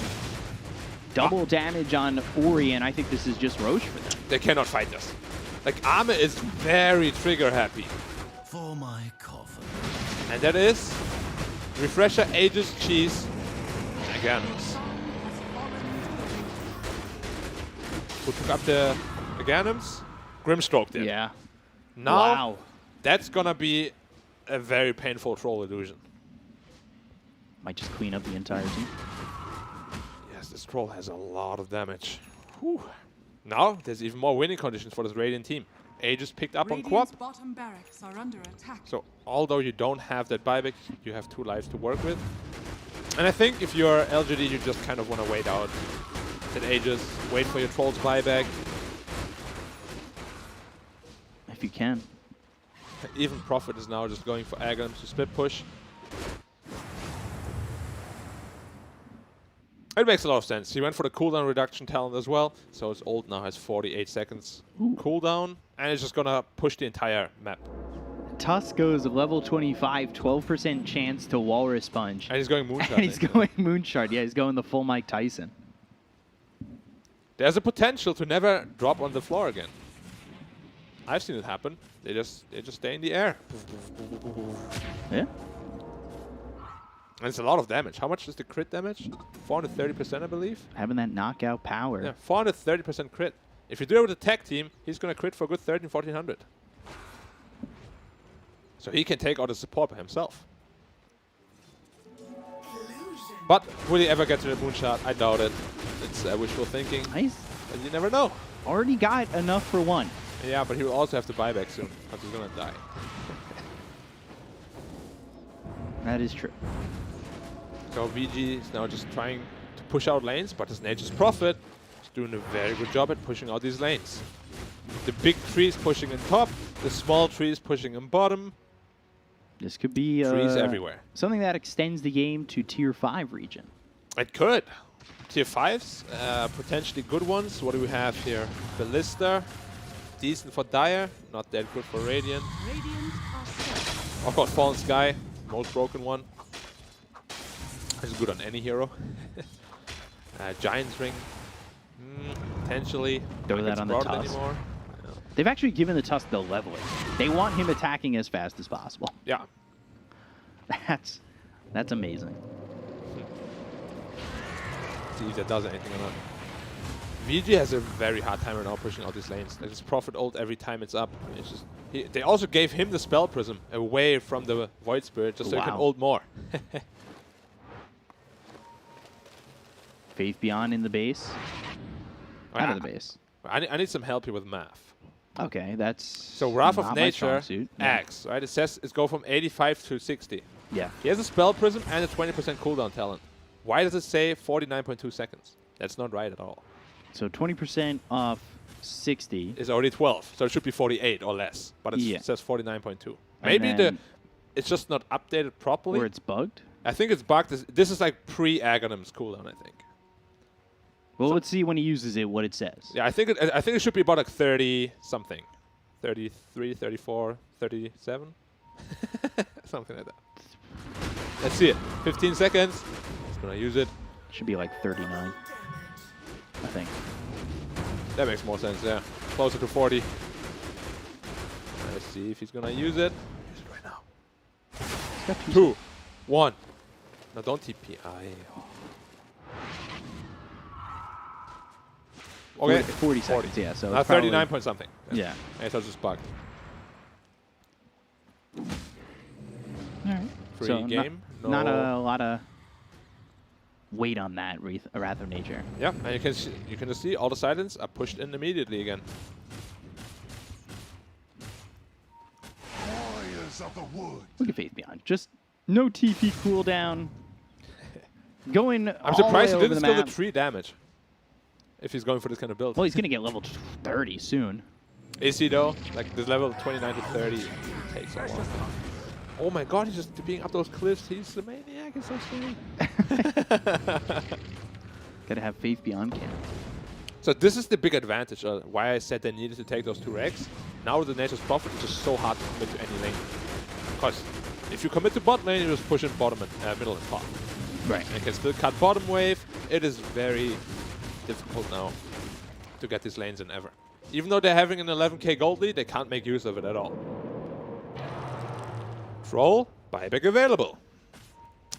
double damage on Ori, and I think this is just Roche for them. They cannot fight this. Like, Ame is very trigger happy. For my coffin. And that is Refresher, Aegis, Cheese, again. Who took up the Aghanim's? Grimstroke did. Yeah. Now, wow. That's gonna be a very painful Troll illusion. Might just clean up the entire team. Yes, this Troll has a lot of damage. Whew. Now, there's even more winning conditions for this Radiant team. Aegis picked up on Quap. Bottom barracks are under attack. So, although you don't have that buyback, you have 2 lives to work with. And I think if you're LGD, you just kind of want to wait out that Aegis, wait for your Troll's buyback. If you can. Even Prophet is now just going for Aghanim to split push. It makes a lot of sense. He went for the cooldown reduction talent as well, so his ult now has 48 seconds cooldown, and it's just gonna push the entire map. Tusk goes level 25, 12% chance to Walrus Punch. And he's going Moonshot. And he's going Moonshot. Yeah, he's going the full Mike Tyson. There's a potential to never drop on the floor again. I've seen it happen. They just stay in the air. Yeah. And it's a lot of damage. How much is the crit damage? 430%, I believe. Having that knockout power. Yeah, 430% crit. If you do it with a tag team, he's going to crit for a good 1300-1400. So he can take out the support by himself. But will he ever get to the Moonshot? I doubt it. It's wishful thinking. Nice. And you never know. Already got enough for one. Yeah, but he will also have to buy back soon, because he's going to die. That is true. So VG is now just trying to push out lanes, but his Nature's Prophet is doing a very good job at pushing out these lanes. The big trees pushing in top, the small trees pushing in bottom. This could be trees everywhere. Something that extends the game to Tier 5 region. It could. Tier 5s, potentially good ones. What do we have here? Ballista, decent for Dire, not that good for Radiant. Of course, Fallen Sky, most broken one. Is good on any hero. Giant's Ring, potentially. Throw that on the Tusk. Anymore. Yeah. They've actually given the Tusk the leveling. They want him attacking as fast as possible. Yeah. That's amazing. See if that does anything or not. VG has a very hard time right now pushing out these lanes. Like his Prophet ult every time it's up. It's just they also gave him the Spell Prism away from the Void Spirit just so he can ult more. Faith Beyond in the base. Out of the base. I need some help here with math. Okay, that's So Wrath of not my strong Nature, suit. Axe, right? It says it's go from 85 to 60. Yeah. He has a Spell Prism and a 20% cooldown talent. Why does it say 49.2 seconds? That's not right at all. So 20% off 60. It's already 12, so it should be 48 or less. But it says 49.2. Maybe it's just not updated properly. Or it's bugged? I think it's bugged. This is like pre-Aghanim's cooldown, I think. Well, let's see when he uses it what it says. Yeah, I think it should be about like 30 something. 33, 34, 37. Something like that. Let's see it. 15 seconds. He's gonna use it. Should be like 39, I think. That makes more sense, yeah. Closer to 40. Let's see if he's gonna use it. Use it right now. 2, 1. No, don't TP. Okay. 40 seconds, yeah. So now 39 point something. Yeah. I thought it was bugged. All right. Free So game. Not a lot of weight on that Wrath of Nature. Yeah, and you can just see all the silence are pushed in immediately again. Warriors of the wood. Look at Faith Beyond. Just no TP cooldown. Going I'm surprised he over didn't the steal map. the 3 damage. If he's going for this kind of build. Well, he's going to get level 30 soon. Is he though? Like this level 29 to 30 takes a long. Oh my god, he's just being up those cliffs. He's the maniac. It's so scary. Gotta have Faith Beyond camp. So this is the big advantage. Why I said they needed to take those 2 regs. Now with the Nature's Prophet, it's just so hard to commit to any lane. Because if you commit to bot lane, you just push in bottom and middle and top. Right. And you can still cut bottom wave. It is very difficult now to get these lanes in ever. Even though they're having an 11k gold lead, they can't make use of it at all. Troll, buyback available.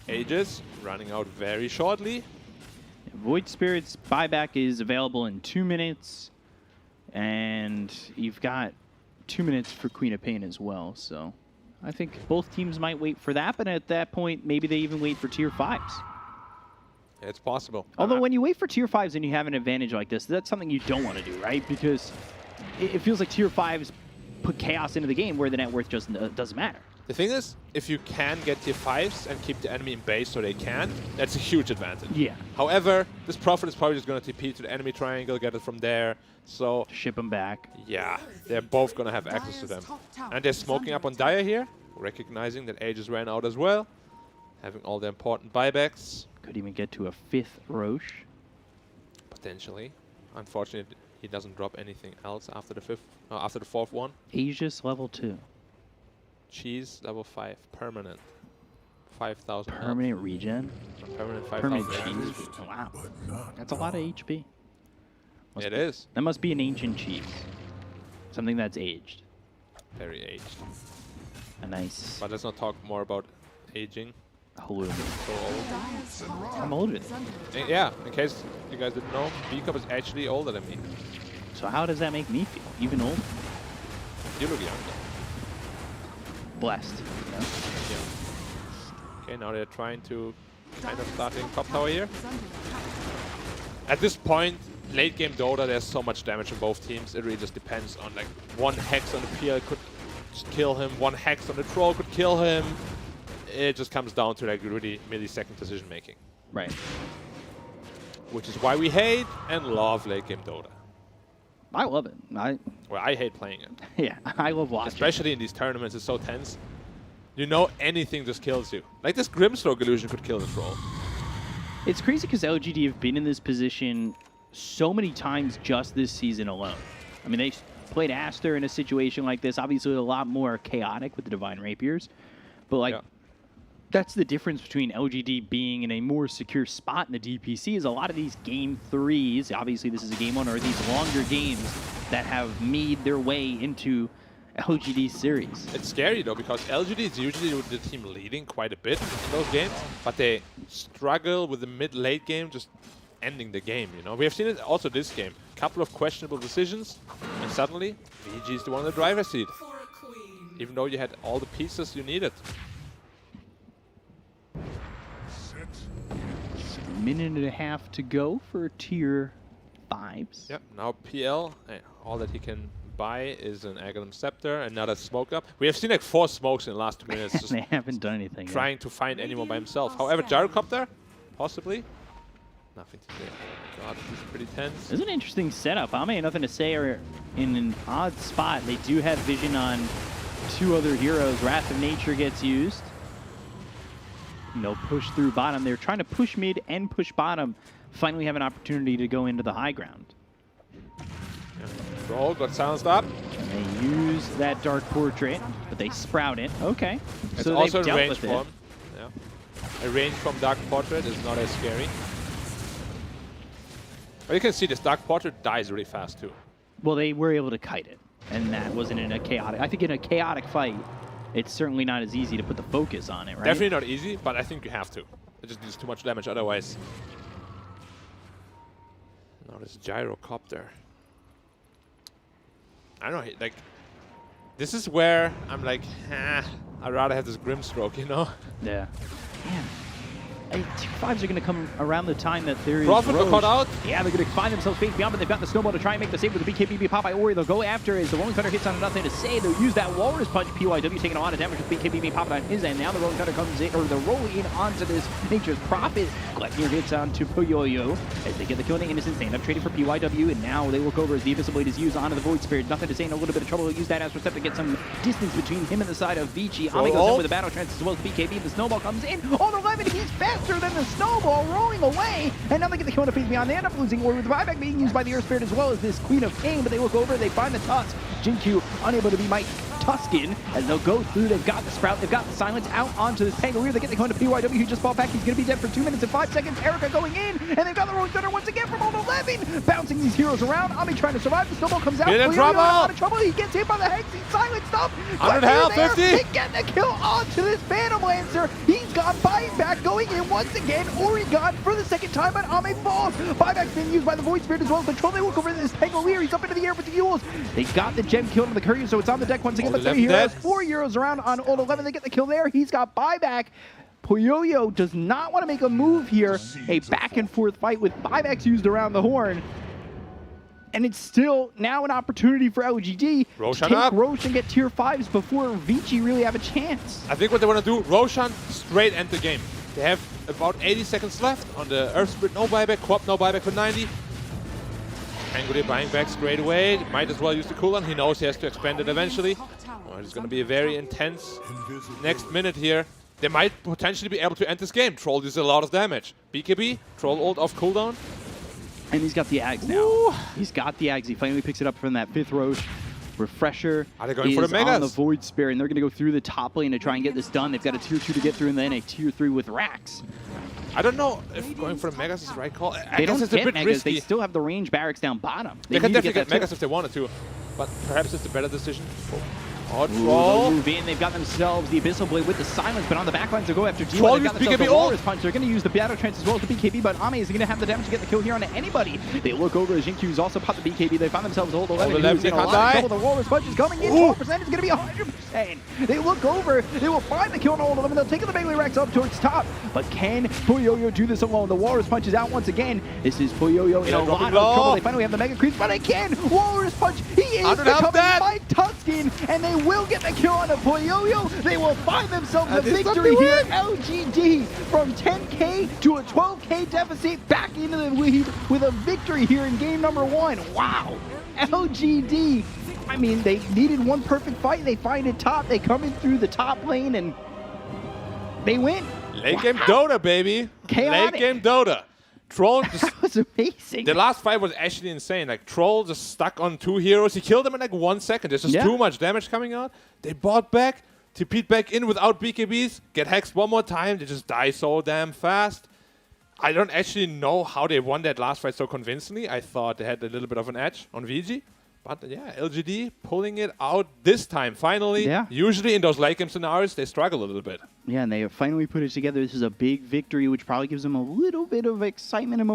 Aegis running out very shortly. Void Spirit's buyback is available in 2 minutes. And you've got 2 minutes for Queen of Pain as well. So I think both teams might wait for that. But at that point, maybe they even wait for tier 5s. It's possible. Although when you wait for tier 5s and you have an advantage like this, that's something you don't want to do, right? Because it feels like tier 5s put chaos into the game where the net worth just doesn't matter. The thing is, if you can get tier 5s and keep the enemy in base so they can, that's a huge advantage. Yeah. However, this Prophet is probably just going to TP to the enemy triangle, get it from there. So, Ship them back. yeah, they're both going to have access to them. And they're smoking up on Dire here, recognizing that Aegis ran out as well, having all the important buybacks. Could even get to a 5th Roche. Potentially. Unfortunately, he doesn't drop anything else after the 4th one. Aegis level 2. Cheese level 5, permanent. 5,000. Permanent regen. Permanent Permanent 5,000. cheese. Wow. That's a lot of HP. It is. That must be an ancient cheese. Something that's aged. Very aged. A nice But let's not talk more about aging. halloumi. So old. I'm older. Yeah, in case you guys didn't know, B-Cup is actually older than me. So how does that make me feel? Even older? You look younger. Blessed. Yeah. Okay, now they're trying to kind of starting top tower here. At this point, late game Dota, there's so much damage in both teams. It really just depends on like one hex on the PL could just kill him, one hex on the troll could kill him. It just comes down to like really millisecond decision making. Right. Which is why we hate and love late game Dota. I love it. Well, I hate playing it. Yeah, I love watching. Especially in these tournaments, it's so tense. You know anything just kills you. Like this Grimstroke illusion could kill the troll. It's crazy because LGD have been in this position so many times just this season alone. I mean, they played Aster in a situation like this, obviously a lot more chaotic with the Divine Rapiers. But like, that's the difference between LGD being in a more secure spot in the DPC is a lot of these game 3s, obviously this is a game 1, or these longer games that have made their way into LGD series. It's scary though, because LGD is usually with the team leading quite a bit in those games, but they struggle with the mid-late game just ending the game, you know. We have seen it also this game. Couple of questionable decisions, and suddenly VG is the one in the driver's seat. Even though you had all the pieces you needed. Minute and a half to go for tier 5s. Yep, now PL, all that he can by is an Aghanim Scepter, another smoke up. We have seen like 4 smokes in the last 2 minutes. Just They haven't done anything yet. trying to find anyone by himself. However, Gyrocopter, possibly. Nothing to say. Oh my god, this is pretty tense. This is an interesting setup. Ame, nothing to say, are in an odd spot. They do have vision on 2 other heroes. Wrath of Nature gets used. And they'll push through bottom. They're trying to push mid and push bottom. Finally have an opportunity to go into the high ground. Troll got silenced up. And they use that Dark Portrait, but they sprout it. Okay. It's so also they've a dealt range with form. Yeah. A range from Dark Portrait is not as scary. But you can see this Dark Portrait dies really fast too. Well, they were able to kite it, and that wasn't in a chaotic. I think in a chaotic fight, it's certainly not as easy to put the focus on it, right? Definitely not easy, but I think you have to. It just needs too much damage otherwise. Now this Gyrocopter. I don't know, like, this is where I'm like, I'd rather have this Grimstroke, you know? Yeah. Man. Tier 5s are going to come around the time that there is Prophet got caught out. Yeah, they're going to find themselves face beyond, but they've got the snowball to try and make the save with the BKB Popeye Ori. They'll go after as the Rolling Thunder hits on nothing to say. They'll use that Walrus Punch. PYW taking a lot of damage with BKB Popeye on his end. Now the Rolling Thunder comes in, or the roll in onto this Nature's Prophet. Gleipnir hits onto Puyoyo as they get the kill in Innocent. Stand up trading for PYW, and now they look over as the Abyssal Blade is used onto the Void Spirit. Nothing to say, in a little bit of trouble. He'll use that Astral Step to get some distance between him and the side of Vici. Ame goes in with a Battle Trance as well as BKB. The Snowball comes in. On 11, he's faster than the Snowball. Rolling away, and now they get the kill on the face beyond. They end up losing Ori with the buyback being used by the Earth Spirit as well as this Queen of Pain, but they look over, they find the Tusk. Jinkyu unable to be Mike Tuskin as they'll go through. They've got the Sprout, they've got the Silence out onto this Pangolier. They get the kill into PYW, who just fought back. He's going to be dead for 2 minutes and 5 seconds. Erica going in, and they've got the Rolling Thunder once again from old 11, bouncing these heroes around. Ami trying to survive. The Snowball comes out. Get in trouble! Out of trouble. He gets hit by the Hex. He's silenced up. 100 health, 50. They get the kill onto this Phantom Lancer. He's got buyback going in once again. Ori got for the second time, but Ame falls. Buyback's being used by the Void Spirit as well as Control. They look over at this Pangolier. He's up into the air with the fuels. They got the gem kill on the Courier, so it's on the deck once again. But 3 heroes, 4 heroes around on old 11. They get the kill there. He's got buyback. Puyoyo does not want to make a move here. A back and forth fight with buybacks used around the horn. And it's still now an opportunity for LGD Roshan to take up. Roche and get tier 5s before Vici really have a chance. I think what they want to do, Roshan straight end the game. They have about 80 seconds left on the Earth Spirit, no buyback, Quap, no buyback for 90. Angry buying back straight away. Might as well use the cooldown. He knows he has to expand it eventually. Oh, it's going to be a very intense next minute here. They might potentially be able to end this game. Troll does a lot of damage. BKB, Troll ult off cooldown. And he's got the Ags now. Ooh. He's got the Ags. He finally picks it up from that 5th Roche. Refresher Are they going is for the Megas? on the Void Spirit, and they're going to go through the top lane to try and get this done. They've got a tier 2 to get through, and then a tier 3 with Rax. I don't know if going for the Megas is the right call. I They guess don't it's a get bit Megas. risky. They still have the range barracks down bottom. They can need to definitely get that Megas too. if they wanted to, but perhaps it's a better decision. Oh, Ooh, they'll Troll. move in. They've got themselves the Abyssal Blade with the Silence, but on the backlines they'll go after G1. Troll They've got used themselves BKB the Walrus ult. Punch. They're going to use the Battle Trance as well as the BKB, but Ame is going to have the damage to get the kill here on anybody. They look over as Jinkyu's also popped the BKB. They find themselves hold 11. Hold 11, Who's in a they lot can't of die. trouble. The Walrus Punch is coming in. Ooh. 12% is going to be 100%. They look over. They will find the kill on hold 11. They'll take the Melee Rex up towards top, but can Puyoyo do this alone? The Walrus Punch is out once again. This is Puyoyo in a lot of trouble. They finally have the Mega Creeps, but they can. Walrus Punch. He is 100 health becoming dead. Mike Tuskin, and they will get the kill on the Puyoyo. They will find themselves a And this time victory they here. win. LGD from 10K to a 12K deficit back into the lead with a victory here in game number 1. Wow. LGD. I mean, they needed one perfect fight. They find it top. They come in through the top lane and they win. Late game Dota, baby. Chaotic. Late game Dota. Troll just That was amazing. the last fight was actually insane. Like, Troll just stuck on 2 heroes. He killed them in like 1 second. There's just Yeah. too much damage coming out. They bought back, TP'd back in without BKBs, get hexed one more time. They just die so damn fast. I don't actually know how they won that last fight so convincingly. I thought they had a little bit of an edge on VG. But yeah, LGD pulling it out this time, finally. Yeah. Usually in those late game scenarios, they struggle a little bit. Yeah, and they finally put it together. This is a big victory, which probably gives them a little bit of excitement and momentum.